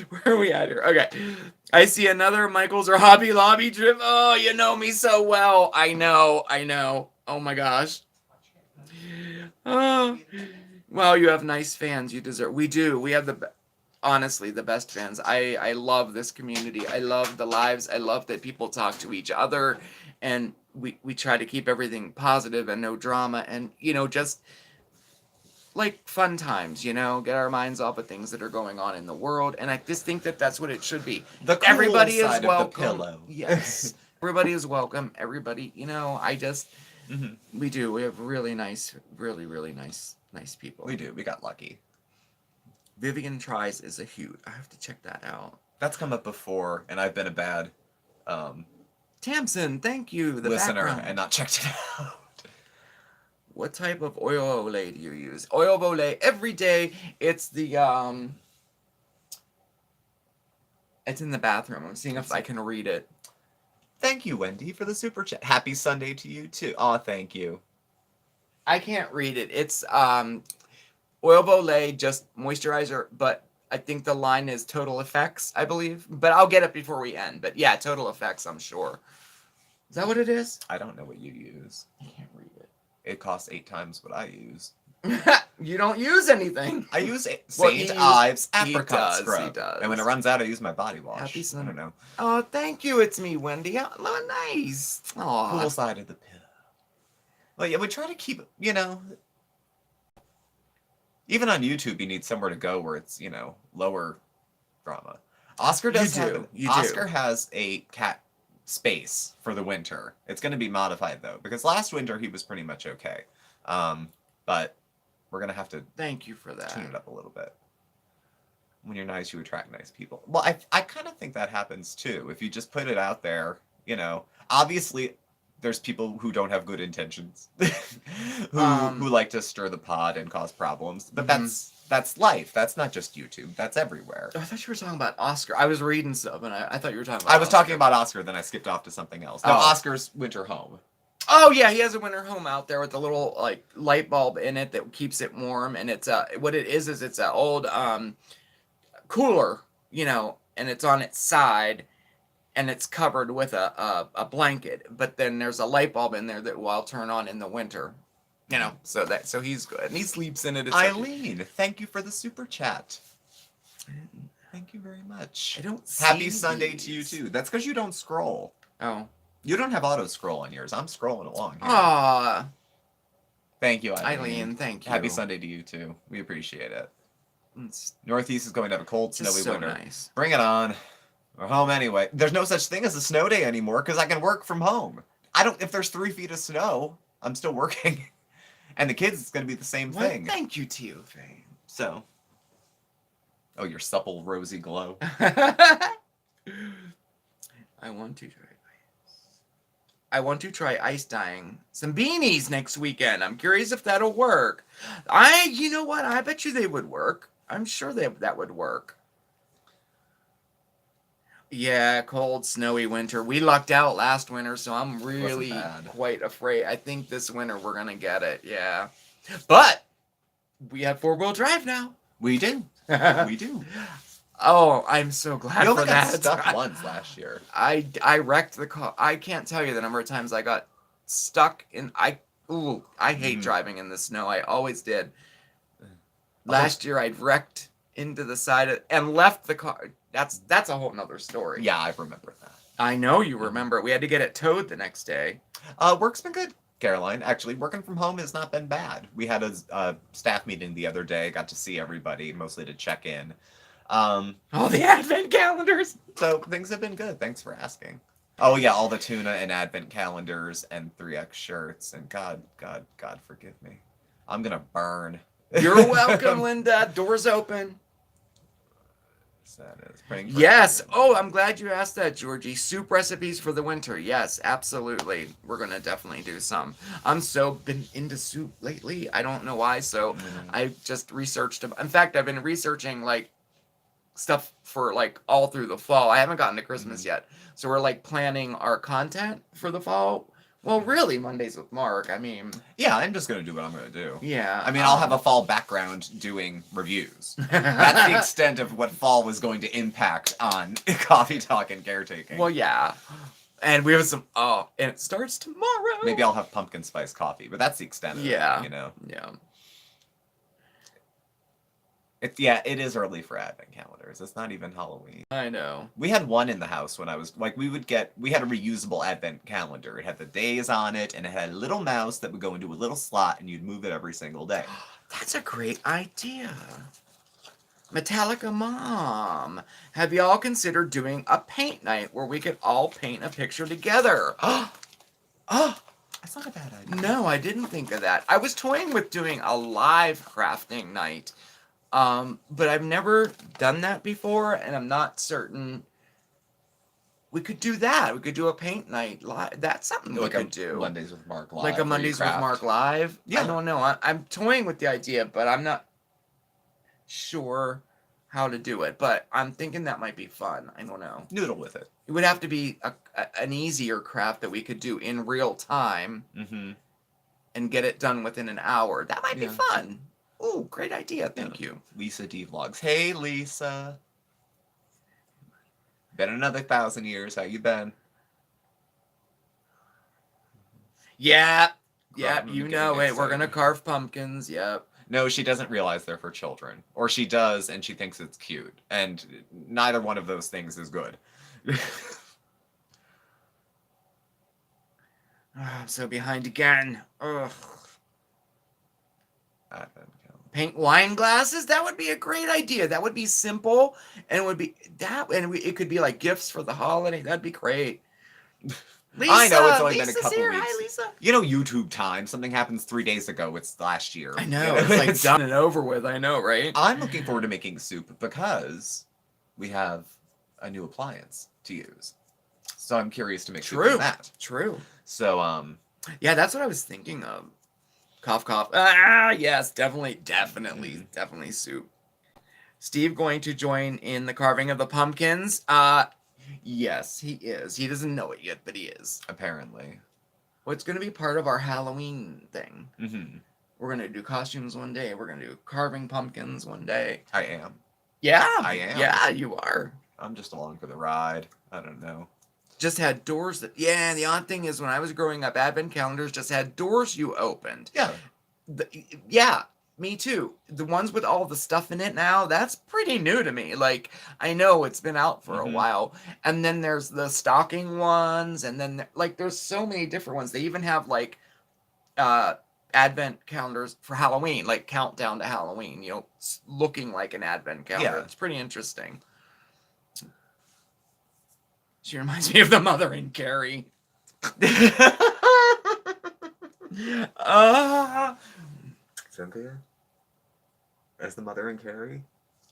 Where are we at here? Okay. I see another Michaels or Hobby Lobby trip. Oh, you know me so well. I know. Oh my gosh. Oh. Well, you have nice fans. You deserve. We do. We have honestly the best fans. I love this community. I love the lives. I love that people talk to each other, and we try to keep everything positive and no drama, and just like fun times, get our minds off of things that are going on in the world, and I just think that that's what it should be. The cool Everybody is side welcome. of the pillow. Yes. Everybody is welcome. Everybody, I just we do. We have really nice, really, really nice people. We do. We got lucky. Vivian Tries is a hoot. I have to check that out. That's come up before, and I've been a bad Tamsin, thank you. The listener background. and not checked it out. What type of oil olay do you use? Oil of olay every day. It's the it's in the bathroom. I'm seeing if I can read it. Thank you, Wendy, for the super chat. Happy Sunday to you too. Oh, thank you. I can't read it. It's oil of olay, just moisturizer, but I think the line is Total Effects, I believe. But I'll get it before we end. But yeah, Total Effects, I'm sure. Is that what it is? I don't know what you use. I can't read it. It costs 8 times what I use. You don't use anything. I use Well, St. Ives apricot does, scrub. he does. And when it runs out, I use my body wash. Happy I Sunday. don't know. Oh, thank you. It's me, Wendy. Oh, nice. Aw. Cool side of the pillow. Well, yeah, we try to keep, even on YouTube, you need somewhere to go where it's, lower drama. Oscar does Oscar has a cat space for the winter. It's going to be modified though, because last winter he was pretty much okay. But we're going to have to Thank you for that. tune it up a little bit. When you're nice, you attract nice people. Well, I kind of think that happens too. If you just put it out there, obviously there's people who don't have good intentions, who like to stir the pot and cause problems. But that's life. That's not just YouTube. That's everywhere. Oh, I thought you were talking about Oscar. I was reading stuff, and I thought you were talking about I was Oscar. talking about Oscar, then I skipped off to something else. No, Oh. Oscar's winter home. Oh yeah, he has a winter home out there with a little like light bulb in it that keeps it warm, and it's what it is it's an old cooler, and it's on its side, and it's covered with a blanket, but then there's a light bulb in there that will turn on in the winter, so he's good, and he sleeps in it. It's Eileen, thank you for the super chat. Thank you very much. I don't Happy see Sunday these. to you too. That's because you don't scroll. Oh. You don't have auto scroll on yours. I'm scrolling along here. Aw, Thank you, Eileen. Eileen, thank you. Happy Sunday to you too. We appreciate it. It's Northeast is going to have a cold, just snowy so winter. nice. Bring it on. We're home anyway. There's no such thing as a snow day anymore because I can work from home. If there's 3 feet of snow, I'm still working. And the kids, it's going to be the same Well, thing. thank you, Tio Fame. So. Oh, your supple, rosy glow. I want to try ice dyeing some beanies next weekend. I'm curious if that'll work. You know what? I bet you they would work. I'm sure that would work. Yeah, cold, snowy winter. We lucked out last winter, so I'm really quite afraid. I think this winter we're gonna get it. Yeah, but we have 4-wheel drive now. We do. We do. Oh, I'm so glad You only for got that. stuck once last year. I wrecked the car. I can't tell you the number of times I got stuck in. I hate driving in the snow. I always did. Last year I'd wrecked into the side and left the car. That's a whole nother story. Yeah, I remember that. I know you remember. We had to get it towed the next day. Work's been good, Caroline. Actually, working from home has not been bad. We had a staff meeting the other day. Got to see everybody, mostly to check in. Oh, the advent calendars. So things have been good. Thanks for asking. Oh yeah, all the tuna and advent calendars and 3X shirts and God forgive me. I'm gonna burn. You're welcome, Linda. Doors open. That is praying for Yes. everyone. Oh, I'm glad you asked that, Georgie. Soup recipes for the winter. Yes, absolutely. We're gonna definitely do some. I'm so been into soup lately. I don't know why. So I just researched. In fact, I've been researching like stuff for like all through the fall. I haven't gotten to Christmas yet, so we're like planning our content for the fall. Well, really, Mondays with Mark. I mean, Yeah, I'm just gonna do what I'm gonna do. yeah. I mean, I'll have a fall background doing reviews. That's the extent of what fall was going to impact on coffee talk and caretaking. Well, yeah. And we have some. Oh, and it starts tomorrow. Maybe I'll have pumpkin spice coffee, but that's the extent of it. Yeah. You know. Yeah. It is early for advent calendars. It's not even Halloween. I know. We had one in the house when I was like, we had a reusable advent calendar. It had the days on it, and it had a little mouse that would go into a little slot, and you'd move it every single day. That's a great idea. Metallica Mom, have y'all considered doing a paint night where we could all paint a picture together? Oh, That's not a bad idea. no, I didn't think of that. I was toying with doing a live crafting night, but I've never done that before, and I'm not certain. We could do that. We could do a paint night live. That's something we could do. Mondays with Mark live. Like a where you Mondays with craft. Mark live? Yeah. I don't know. I'm toying with the idea, but I'm not sure how to do it. But I'm thinking that might be fun. I don't know. Noodle with it. It would have to be an easier craft that we could do in real time Mm-hmm. and get it done within an hour. That might be Yeah. fun. Ooh, great idea. Thank you. Lisa D Vlogs. Hey, Lisa. Been another 1,000 years. How you been? Yeah. Yeah, I'm you getting know it. We're excited. going to carve pumpkins. Yep. No, she doesn't realize they're for children. Or she does, and she thinks it's cute. And neither one of those things is good. I'm so behind again. Ugh. Advent calendar. Paint wine glasses? That would be a great idea. That would be simple, and it would be that, and it could be like gifts for the holiday. That'd be great. Lisa, I know, it's only been a Lisa's couple here. weeks. Hi, Lisa. You know, YouTube time. Something happens 3 days ago. It's last year. I know. You It's like done and over with. I know, right? I'm looking forward to making soup because we have a new appliance to use. So I'm curious to make soup True. with that. True. So, Yeah, that's what I was thinking of. Cough, cough. Ah, yes, definitely soup. Steve going to join in the carving of the pumpkins? Yes, he is. He doesn't know it yet, but he is. apparently. Well, it's going to be part of our Halloween thing. Mm-hmm. We're going to do costumes one day. We're going to do carving pumpkins one day. I am. Yeah. I am. Yeah, you are. I'm just along for the ride. I don't know. Just had doors that, yeah, and the odd thing is when I was growing up, advent calendars just had doors you opened. Yeah. Yeah, me too. The ones with all the stuff in it now, that's pretty new to me. Like, I know it's been out for a Mhm. while. And then there's the stocking ones, and then like there's so many different ones. They even have like advent calendars for Halloween, like countdown to Halloween, you know, looking like an advent calendar. Yeah. It's pretty interesting. She reminds me of the mother in Carrie. Cynthia? As the mother and Carrie?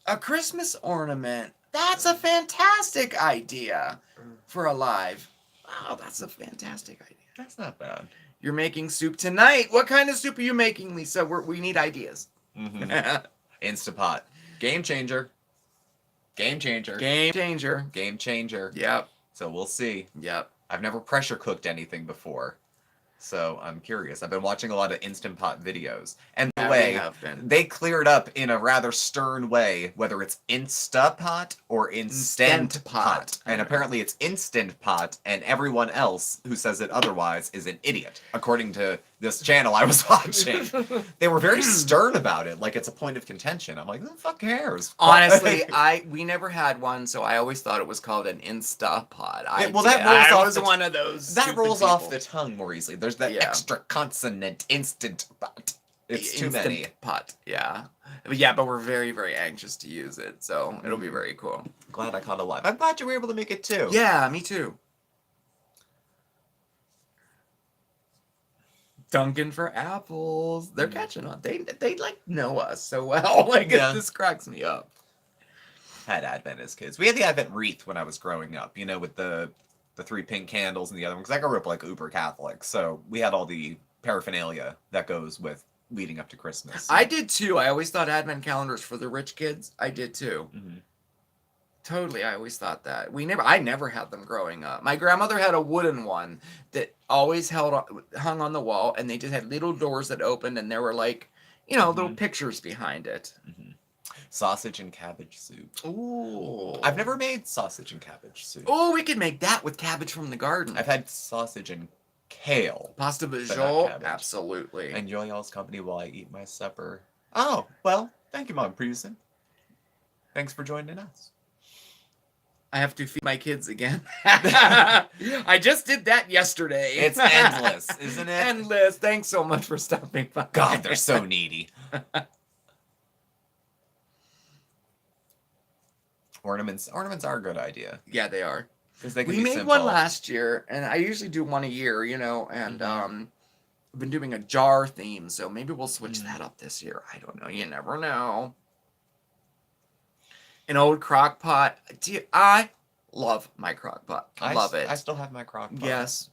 A Christmas ornament. That's a fantastic idea for a live. Wow, that's a fantastic idea. That's not bad. You're making soup tonight. What kind of soup are you making, Lisa? We need ideas. Mm-hmm. Instapot. Game changer. Game changer. Game changer. Game changer. Yep. So we'll see. Yep. I've never pressure cooked anything before. So I'm curious. I've been watching a lot of Instant Pot videos. And the Yeah, way we have been. they cleared up in a rather stern way whether it's Instapot or Instant Pot. And apparently it's Instant Pot, and everyone else who says it otherwise is an idiot, according to this channel I was watching. They were very stern about it, like it's a point of contention. I'm like, who the fuck cares? Honestly, we never had one, so I always thought it was called an Instapot. Well, that rolls I off was the- one of those. that stupid rolls off people. the tongue more easily. There's that Yeah. extra consonant, Instant Pot. It's too Instant many. Pot, yeah. Yeah, but we're very, very anxious to use it, so it'll be very cool. Glad I caught it live. I'm glad you were able to make it too. Yeah, me too. Dunkin' for apples. They're catching on. They like know us so well. Like Yeah. this cracks me up. had Advent as kids. We had the Advent wreath when I was growing up, you know, with the 3 pink candles and the other one, because I grew up like uber Catholic, so we had all the paraphernalia that goes with leading up to Christmas. So. I did too. I always thought Advent calendars for the rich kids. I did too. Mm-hmm. Totally, I always thought that. I never had them growing up. My grandmother had a wooden one that always hung on the wall, and they just had little doors that opened, and there were like, little pictures behind it. Mm-hmm. Sausage and cabbage soup. Ooh. I've never made sausage and cabbage soup. Oh, we could make that with cabbage from the garden. I've had sausage and kale. Pasta visual, absolutely. Enjoy y'all's company while I eat my supper. Oh, well, thank you, Mom Previously. Thanks for joining us. I have to feed my kids again. I just did that yesterday. It's endless, isn't it? Endless. Thanks so much for stopping by. God, they're so needy. Ornaments are a good idea. Yeah, they are. Because they can we be made simple. one last year, and I usually do one a year, and I've been doing a jar theme, so maybe we'll switch that up this year. I don't know. You never know. An old crock pot. I love my crock pot. Love it. I still have my crock pot. Yes.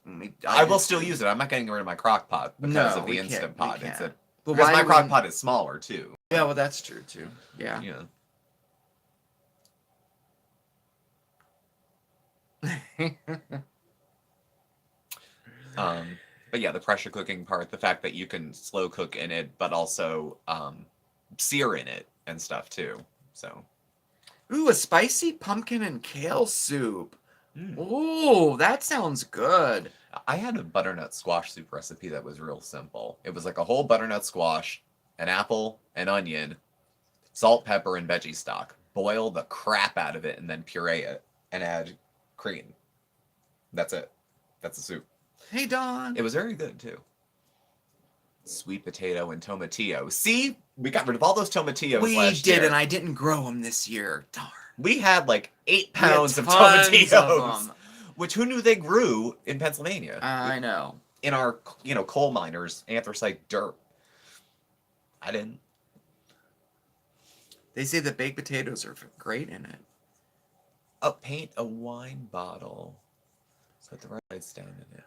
I will still use it. I'm not getting rid of my crock pot because of the Instant Pot. Because my crock pot is smaller, too. Yeah, well, that's true, too. Yeah. But yeah, the pressure cooking part, the fact that you can slow cook in it, but also sear in it and stuff, too. So... Ooh, a spicy pumpkin and kale soup. Ooh, that sounds good. I had a butternut squash soup recipe that was real simple. It was like a whole butternut squash, an apple, an onion, salt, pepper, and veggie stock. Boil the crap out of it and then puree it and add cream. That's it. That's the soup. Hey, Don. It was very good, too. Sweet potato and tomatillo. See? We got rid of all those tomatillos last year. We did, and I didn't grow them this year. Darn. We had like 8 pounds of tomatillos. Which, who knew they grew in Pennsylvania? I know. In our, coal miners' anthracite dirt. I didn't. They say the baked potatoes are great in it. Paint a wine bottle. Put the rice down in it.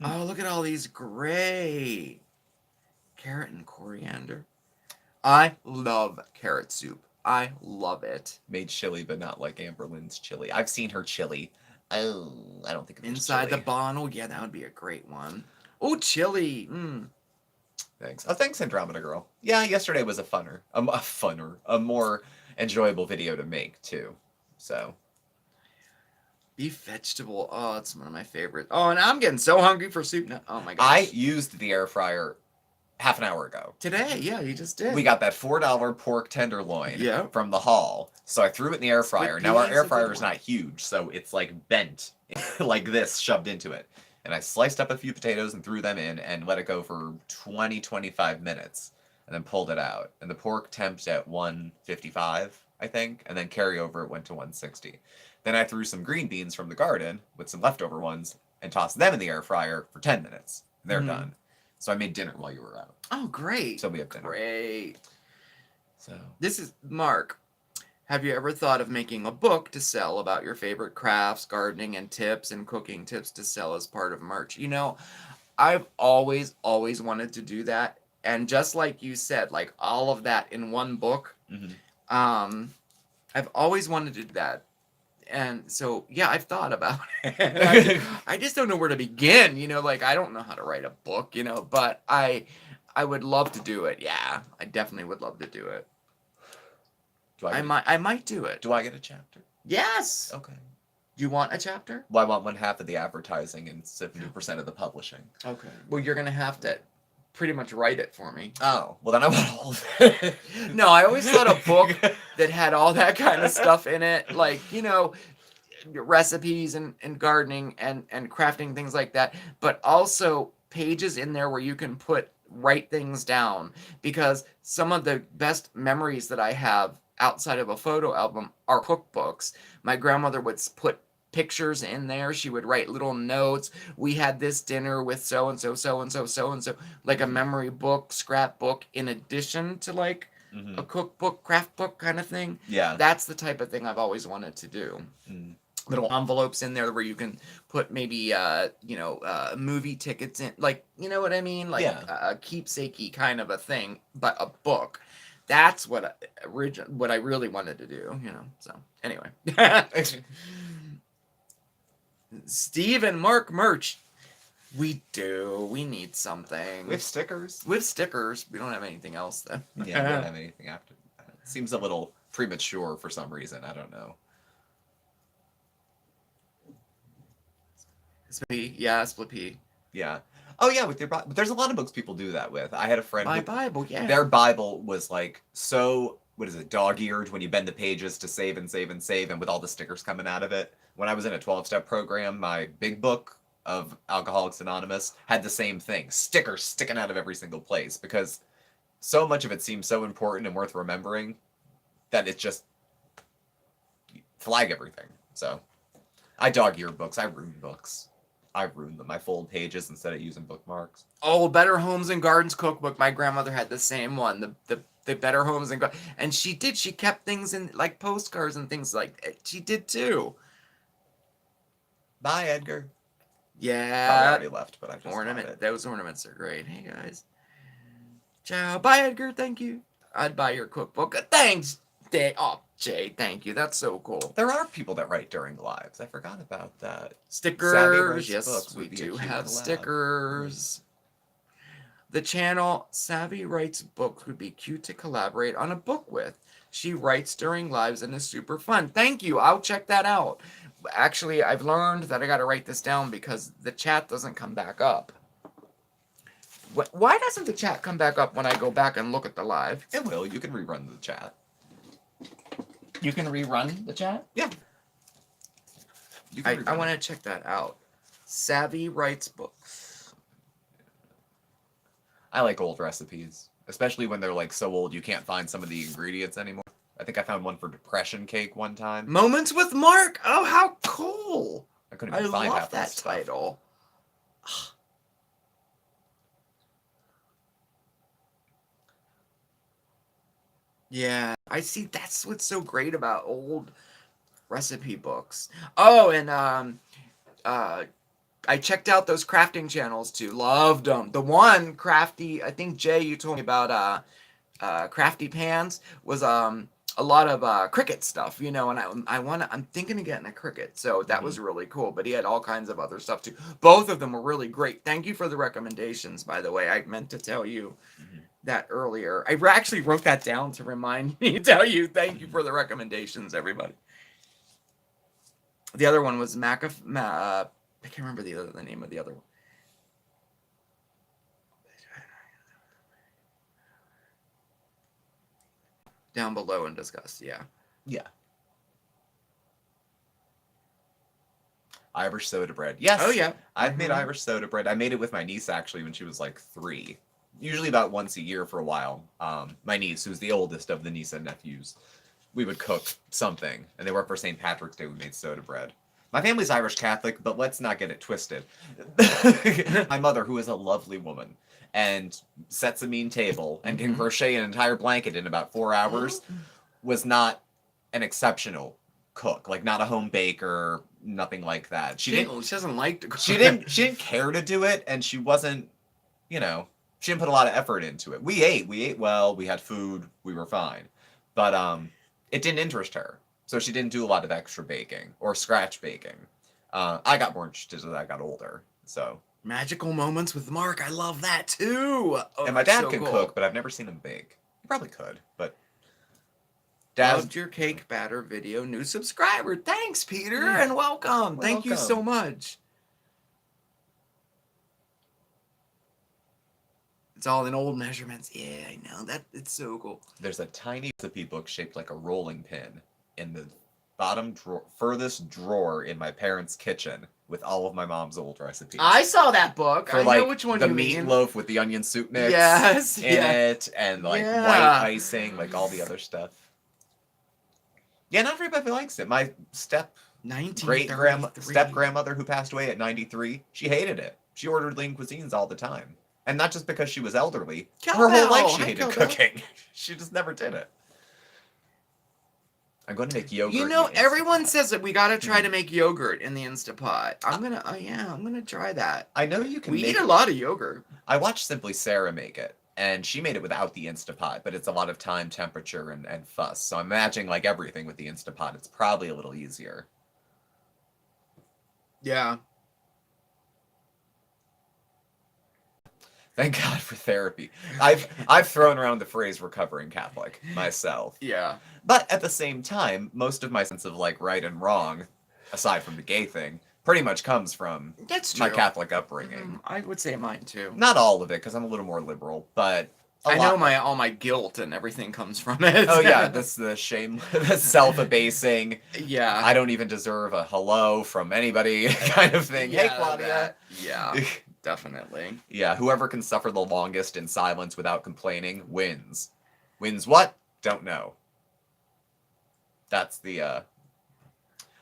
Oh, look at all these great carrot and coriander. I love carrot soup. I love it. Made chili, but not like Amber Lynn's chili. I've seen her chili. Oh, I don't think it's inside the bottle. Yeah, that would be a great one. Oh, chili. Thanks. Oh, thanks, Andromeda Girl. Yeah, yesterday was a more enjoyable video to make too. So. Beef vegetable. Oh, it's one of my favorites. Oh, and I'm getting so hungry for soup now. Oh my gosh. I used the air fryer half an hour ago. Today, yeah, you just did. We got that $4 pork tenderloin from the hall. So I threw it in the air fryer. Now our air fryer is not huge, so it's like bent like this, shoved into it. And I sliced up a few potatoes and threw them in and let it go for 20-25 minutes and then pulled it out. And the pork temped at 155, I think, and then carryover it went to 160. Then I threw some green beans from the garden with some leftover ones and tossed them in the air fryer for 10 minutes. And they're done. So I made dinner while you were out. Oh, great. So we have dinner. Great. So this is Mark. Have you ever thought of making a book to sell about your favorite crafts, gardening, and tips, and cooking tips to sell as part of merch? I've always wanted to do that. And just like you said, like all of that in one book, I've always wanted to do that. And so, yeah, I've thought about it. I just don't know where to begin, I don't know how to write a book, but I would love to do it. Yeah, I definitely would love to do it. I might do it. Do I get a chapter? Yes. Okay. Do you want a chapter? Well, I want 1/2 of the advertising and 70% of the publishing. Okay. Well, you're going to have to pretty much write it for me. Oh, well then I want all of it. No, I always thought a book that had all that kind of stuff in it, like, recipes and gardening and crafting, things like that, but also pages in there where you can write things down, because some of the best memories that I have outside of a photo album are cookbooks. My grandmother would put pictures in there. She would write little notes. We had this dinner with so and so, so and so, so and so, like a memory book, scrapbook, in addition to like Mm-hmm. a cookbook, craft book kind of thing. Yeah. That's the type of thing I've always wanted to do. Mm. Little envelopes in there where you can put maybe movie tickets in, like, you know what I mean, like Yeah. a keepsakey kind of a thing, but a book. That's what what I really wanted to do, so anyway. Steve and Mark merch. We need something. With stickers. With stickers. We don't have anything else though. Yeah, we don't have anything after that. Seems a little premature for some reason. I don't know. Split P. Yeah. Oh yeah, with your Bible. There's a lot of books people do that with. I had a friend. My Bible, yeah. Their Bible was like so. What is it? Dog-eared when you bend the pages to save and save and save, and with all the stickers coming out of it. When I was in a 12-step program, my big book of Alcoholics Anonymous had the same thing. Stickers sticking out of every single place because so much of it seems so important and worth remembering that it just flag everything. So I dog-ear books. I ruin books. I ruin them. I fold pages instead of using bookmarks. Oh, Better Homes and Gardens cookbook. My grandmother had the same one. The Better Homes and Gardens. And she kept things in like postcards and things like she did too. Bye, Edgar. Yeah. Probably already left, but I just ornament. Those ornaments are great. Hey guys. Ciao. Bye, Edgar. Thank you. I'd buy your cookbook. Thanks, Oh, Jay. Thank you. That's so cool. There are people that write during lives. I forgot about that. Stickers. Yes, we do have stickers. The channel Savvy Writes Books would be cute to collaborate on a book with. She writes during lives and is super fun. Thank you. I'll check that out. Actually, I've learned that I got to write this down because the chat doesn't come back up. Why doesn't the chat come back up when I go back and look at the live? It will. You can rerun the chat. You can rerun the chat? Yeah. I want to check that out. Savvy Writes Books. I like old recipes, especially when they're like so old you can't find some of the ingredients anymore. I think I found one for depression cake one time. Moments with Mark. Oh, how cool! I couldn't even find love half that stuff. title. Yeah, I see. That's what's so great about old recipe books. Oh, and I checked out those crafting channels too. Loved them. The one crafty, I think Jay, you told me about crafty pans was a lot of cricket stuff, and I'm thinking of getting a cricket, so that was really cool. But he had all kinds of other stuff too. Both of them were really great. Thank you for the recommendations, by the way. I meant to tell you that earlier. I actually wrote that down to remind me to tell you. Thank you for the recommendations, everybody. The other one was I can't remember the name of the other one. Down below and discuss, yeah. Yeah. Irish soda bread. Yes. Oh, yeah. I've made Irish soda bread. I made it with my niece, actually, when she was like 3. Usually about once a year for a while. My niece, who's the oldest of the niece and nephews, we would cook something. And they were for St. Patrick's Day, we made soda bread. My family's Irish Catholic, but let's not get it twisted. My mother, who is a lovely woman, and sets a mean table and can crochet an entire blanket in about 4 hours, was not an exceptional cook. Like, not a home baker, nothing like that. She doesn't like to cook. She didn't care to do it, and she wasn't, she didn't put a lot of effort into it. We ate well, we had food, we were fine. But it didn't interest her. So she didn't do a lot of extra baking or scratch baking. I got more interested as I got older. So Magical Moments with Mark. I love that too. Oh, and my dad can cook, but I've never seen him bake. He probably could, but loved your cake batter video. New subscriber. Thanks, Peter, and welcome. Thank you so much. It's all in old measurements. Yeah, I know. It's so cool. There's a tiny recipe book shaped like a rolling pin in the bottom drawer, furthest drawer in my parents' kitchen with all of my mom's old recipes. I saw that book. For, I know which one you mean. The meatloaf with the onion soup mix in it, and white icing, like all the other stuff. Yeah, not everybody likes it. My step-grandmother who passed away at 93, she hated it. She ordered lean cuisines all the time. And not just because she was elderly. Her whole life she hated cooking. She just never did it. I'm going to make yogurt. You know, everyone says that we got to try to make yogurt in the Instapot. I'm going to, I'm going to try that. I know you can We eat a lot of yogurt. I watched Simply Sarah make it, and she made it without the Instapot, but it's a lot of time, temperature, and fuss. So I'm imagining, like everything with the Instapot, it's probably a little easier. Yeah. Thank God for therapy. I've thrown around the phrase recovering Catholic myself. Yeah. But at the same time, most of my sense of like right and wrong, aside from the gay thing, pretty much comes from my Catholic upbringing. I would say mine too. Not all of it, because I'm a little more liberal, but I know all my guilt and everything comes from it. Oh yeah, that's the shame, the self-abasing. Yeah. I don't even deserve a hello from anybody kind of thing. Yeah, Hey Claudia. Yeah. Definitely. Yeah, whoever can suffer the longest in silence without complaining wins. Wins what? Don't know. That's the,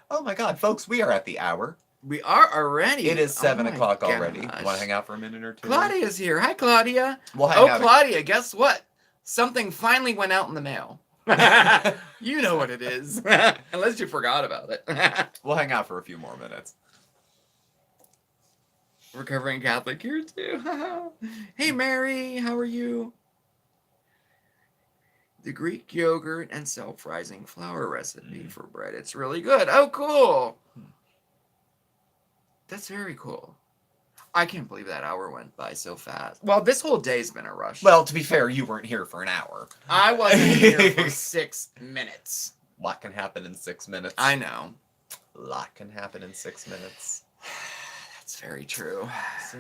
Oh my god, folks, we are at the hour. We are already. It is 7 o'clock already. You want to hang out for a minute or two? Claudia's here. Hi, Claudia. We'll hang out. Claudia, guess what? Something finally went out in the mail. You know what it is. Unless you forgot about it. We'll hang out for a few more minutes. Recovering Catholic here too. Hey Mary, how are you? The Greek yogurt and self-rising flour recipe for bread. It's really good. Oh, cool. That's very cool. I can't believe that hour went by so fast. Well, this whole day's been a rush. Well, to be fair, you weren't here for an hour. I wasn't here for 6 minutes. A lot can happen in 6 minutes. I know. A lot can happen in 6 minutes. That's very true. So...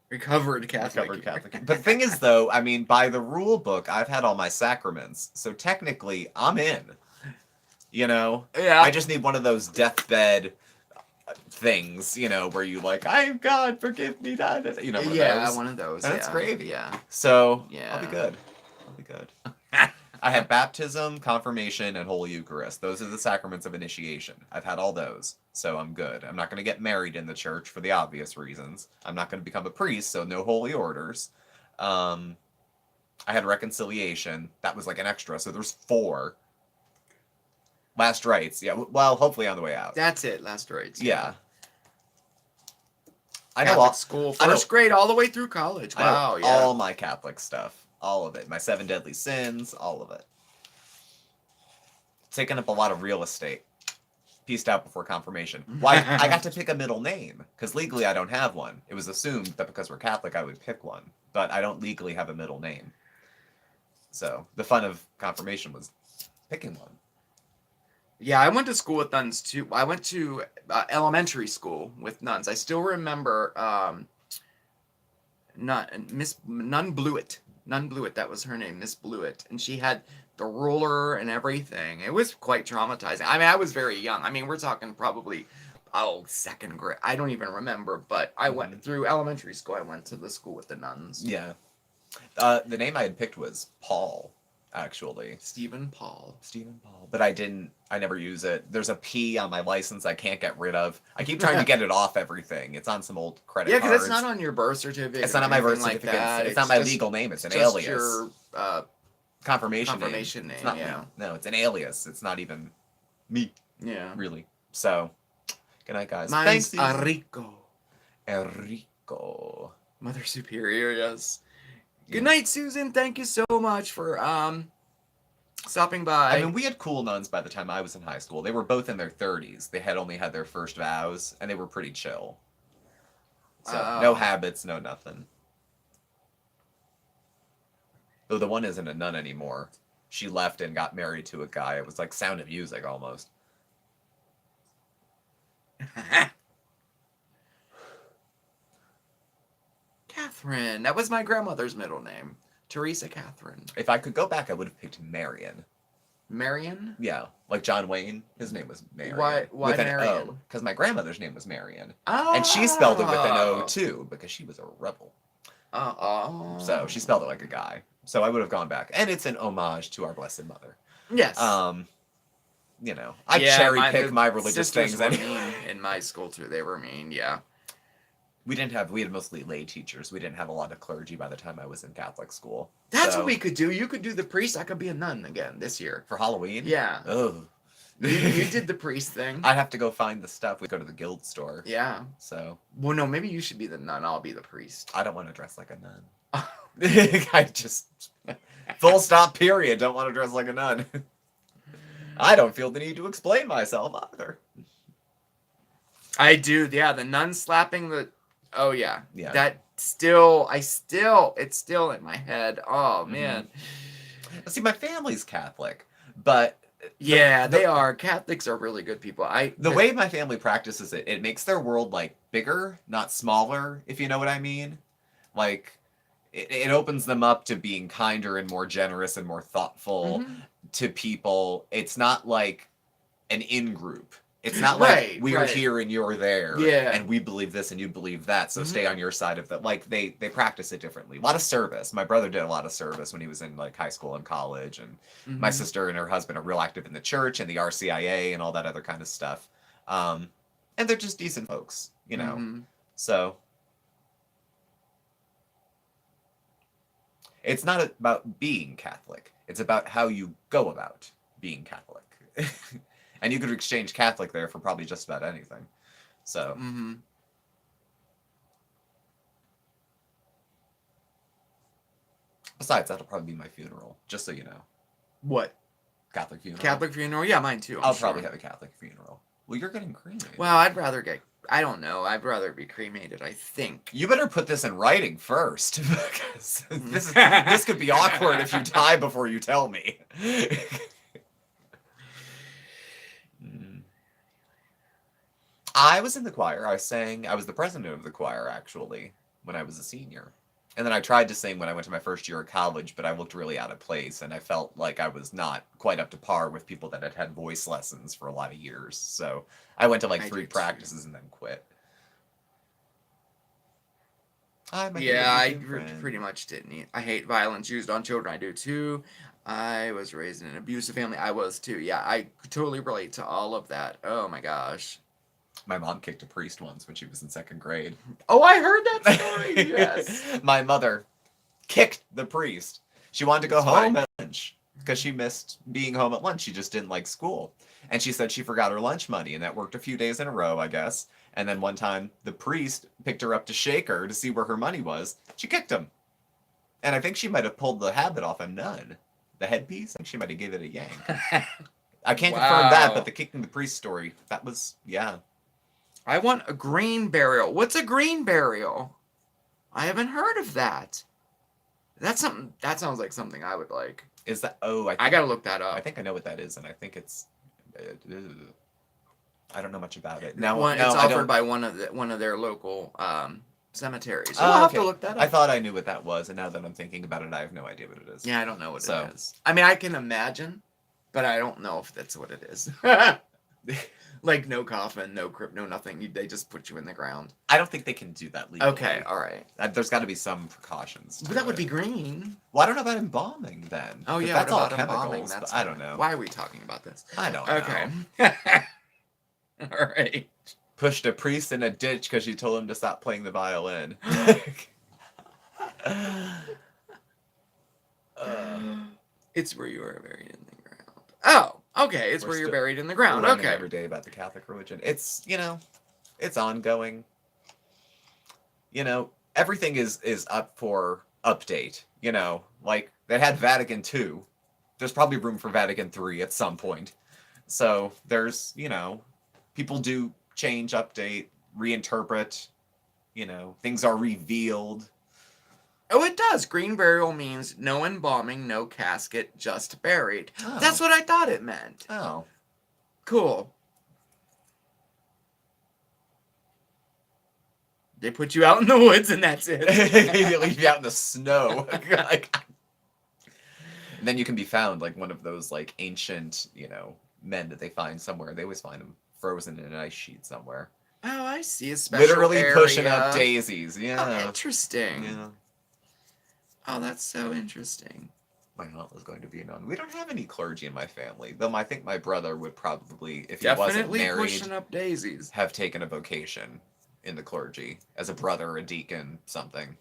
Recovered Catholic. But the thing is, though, I mean, by the rule book, I've had all my sacraments. So technically, I'm in. You know? Yeah. I just need one of those deathbed things, you know, where you like, I'm God, forgive me, that, you know, one of those. That's great. Yeah. So, yeah. I'll be good. I'll be good. I had baptism, confirmation, and Holy Eucharist. Those are the sacraments of initiation. I've had all those, so I'm good. I'm not going to get married in the church for the obvious reasons. I'm not going to become a priest, so no holy orders. I had reconciliation. That was like an extra, so there's 4. Last rites, yeah. Well, hopefully on the way out. That's it, last rites. Yeah. I know all school, first grade, all the way through college. Wow, yeah. All my Catholic stuff. All of it. My 7 deadly sins, all of it. Taking up a lot of real estate. Pieced out before confirmation. Why? I got to pick a middle name, because legally I don't have one. It was assumed that because we're Catholic I would pick one, but I don't legally have a middle name. So, the fun of confirmation was picking one. Yeah, I went to school with nuns too. I went to elementary school with nuns. I still remember Nun Blewett. Nun Blewett, that was her name, Miss Blewett. And she had the ruler and everything. It was quite traumatizing. I mean, I was very young. I mean, we're talking probably, 2nd grade. I don't even remember, but I went through elementary school. I went to the school with the nuns. Yeah. The name I had picked was Paul, actually. Stephen Paul. But I never use it. There's a P on my license I can't get rid of. I keep trying to get it off everything. It's on some old credit cards. Yeah, because it's not on your birth certificate. It's not on my birth certificate. Like it's not my legal name. It's an alias. Your confirmation name. It's not me. No, it's an alias. It's not even me. Yeah. Really. So, good night, guys. Mine's Enrico. Mother Superior, yes. Good night, Susan. Thank you so much for stopping by. I mean, we had cool nuns by the time I was in high school. They were both in their 30s. They had only had their first vows, and they were pretty chill. So, no habits, no nothing. Though the one isn't a nun anymore. She left and got married to a guy. It was like Sound of Music, almost. Catherine. That was my grandmother's middle name. Teresa Catherine. If I could go back, I would have picked Marion. Marion? Yeah, like John Wayne. His name was Marion. Why with Marion? an O. Because my grandmother's name was Marion. Oh. And she spelled it with an O, too, because she was a rebel. Oh. So she spelled it like a guy. So I would have gone back. And it's an homage to our Blessed Mother. Yes. You know, I cherry pick my religious things. Were mean in my school, too. They were mean, yeah. We didn't have, we had mostly lay teachers. We didn't have a lot of clergy by the time I was in Catholic school. That's So, what we could do. You could do the priest. I could be a nun again this year. for Halloween? Yeah. Oh. You did the priest thing. I'd have to go find the stuff. We go to the guild store. Yeah. So. Well, no, maybe you should be the nun. I'll be the priest. I don't want to dress like a nun. I just. Full stop, period. Don't want to dress like a nun. I don't feel the need to explain myself either. I do. Yeah, the nun slapping the. Oh, yeah. Yeah. That it's still in my head. Oh, man. See, my family's Catholic, but. Yeah, they are. Catholics are really good people. The way my family practices it, it makes their world like bigger, not smaller, if you know what I mean. Like, it opens them up to being kinder and more generous and more thoughtful to people. It's not like an in-group. It's not like we're here and you're there, and we believe this and you believe that, so stay on your side of that. Like, they practice it differently. A lot of service. My brother did a lot of service when he was in like high school and college, and my sister and her husband are real active in the church and the RCIA and all that other kind of stuff. And they're just decent folks, you know. So it's not about being Catholic. It's about how you go about being Catholic. And you could exchange Catholic there for probably just about anything. So. Besides, that'll probably be my funeral, just so you know. What? Catholic funeral. Catholic funeral? Yeah, mine too. I'll probably have a Catholic funeral. Well, you're getting cremated. Well, I'd rather I don't know. I'd rather be cremated, I think. You better put this in writing first, because this could be awkward if you die before you tell me. I was in the choir. I was the president of the choir, actually, when I was a senior. And then I tried to sing when I went to my first year of college, but I looked really out of place, and I felt like I was not quite up to par with people that had had voice lessons for a lot of years. So I went to like 3 practices and then quit. I pretty much didn't. I hate violence used on children. I do too. I was raised in an abusive family. I was too. Yeah, I totally relate to all of that. Oh my gosh. My mom kicked a priest once when she was in 2nd grade. Oh, I heard that story. Yes. My mother kicked the priest. She wanted to go home at lunch because she missed being home at lunch. She just didn't like school. And she said she forgot her lunch money, and that worked a few days in a row, I guess. And then one time, the priest picked her up to shake her to see where her money was. She kicked him. And I think she might have pulled the habit off a nun. The headpiece? I think she might have gave it a yank. I can't confirm that, but the kicking the priest story, that was, yeah. I want a green burial. What's a green burial? I haven't heard of that. That's something. That sounds like something I would like. Is that? Oh, I gotta look that up. I think I know what that is, and I think it's. I don't know much about it. It's offered by one of their local cemeteries. So we'll have to look that up. I thought I knew what that was, and now that I'm thinking about it, I have no idea what it is. Yeah, I don't know what it is. I mean, I can imagine, but I don't know if that's what it is. Like no coffin, no crypt, no nothing. They just put you in the ground. I don't think they can do that legally. Okay, all right. There's got to be some precautions. But that would be green. Well, I don't know about embalming then. Oh yeah, that's all chemicals. But I don't know. Why are we talking about this? I don't know. Okay. All right. Pushed a priest in a ditch because you told him to stop playing the violin. It's where you are buried in the ground. Oh. Okay, it's where you're buried in the ground. Okay. Every day about the Catholic religion. It's, it's ongoing. Everything is up for update. Like they had Vatican II. There's probably room for Vatican III at some point. So there's, people do change, update, reinterpret. Things are revealed. Oh, it does. Green burial means no embalming, no casket, just buried. Oh. That's what I thought it meant. Oh. Cool. They put you out in the woods and that's it. They leave you out in the snow. And then you can be found like one of those like ancient, men that they find somewhere. They always find them frozen in an ice sheet somewhere. Oh, I see. A special Literally area. Pushing up daisies. Yeah. Oh, interesting. Yeah. Oh, that's so interesting. My aunt was going to be a nun. We don't have any clergy in my family, though I think my brother would probably, if he Definitely wasn't married, pushing up daisies. have taken a vocation in the clergy as a brother or a deacon, something.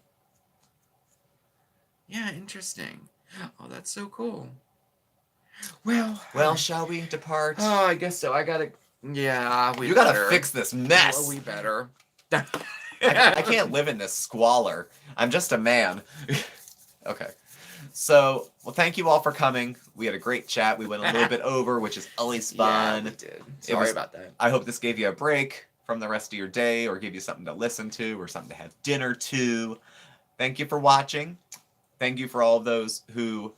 Yeah, interesting. Oh, that's so cool. Well, shall we depart? Oh, I guess so. I gotta. Yeah, we You better. gotta fix this mess. Well, we better. I can't live in this squalor. I'm just a man. Okay. So, well, thank you all for coming. We had a great chat. We went a little bit over, which is always fun. Yeah, we did. Sorry about that. I hope this gave you a break from the rest of your day, or give you something to listen to, or something to have dinner to. Thank you for watching. Thank you for all of those who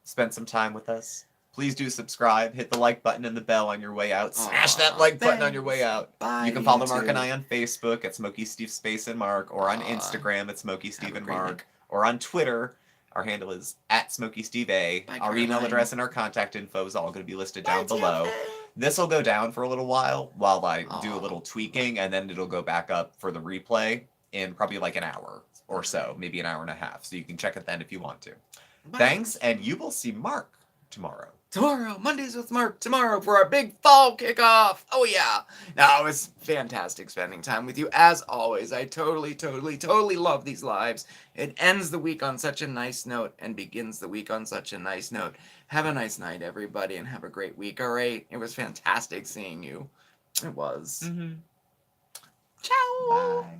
spent some time with us. Please do subscribe. Hit the like button and the bell on your way out. Smash that like button on your way out. Bye, you can follow YouTube. Mark and I on Facebook at SmokeySteveAndMarc, or on Instagram at SmokeySteveAndMarc, or on Twitter. Our handle is at SmokeySteveA. Bye, Our email Caroline. address and our contact info is all going to be listed down below. This will go down for a little while I do a little tweaking, and then it'll go back up for the replay in probably like an hour or so, maybe an hour and a half. So you can check it then if you want to. Bye. Thanks, and you will see Mark tomorrow. Tomorrow, Mondays with Mark, tomorrow for our big fall kickoff. Oh, yeah. No, it was fantastic spending time with you. As always, I totally love these lives. It ends the week on such a nice note and begins the week on such a nice note. Have a nice night, everybody, and have a great week, all right? It was fantastic seeing you. It was. Mm-hmm. Ciao. Bye.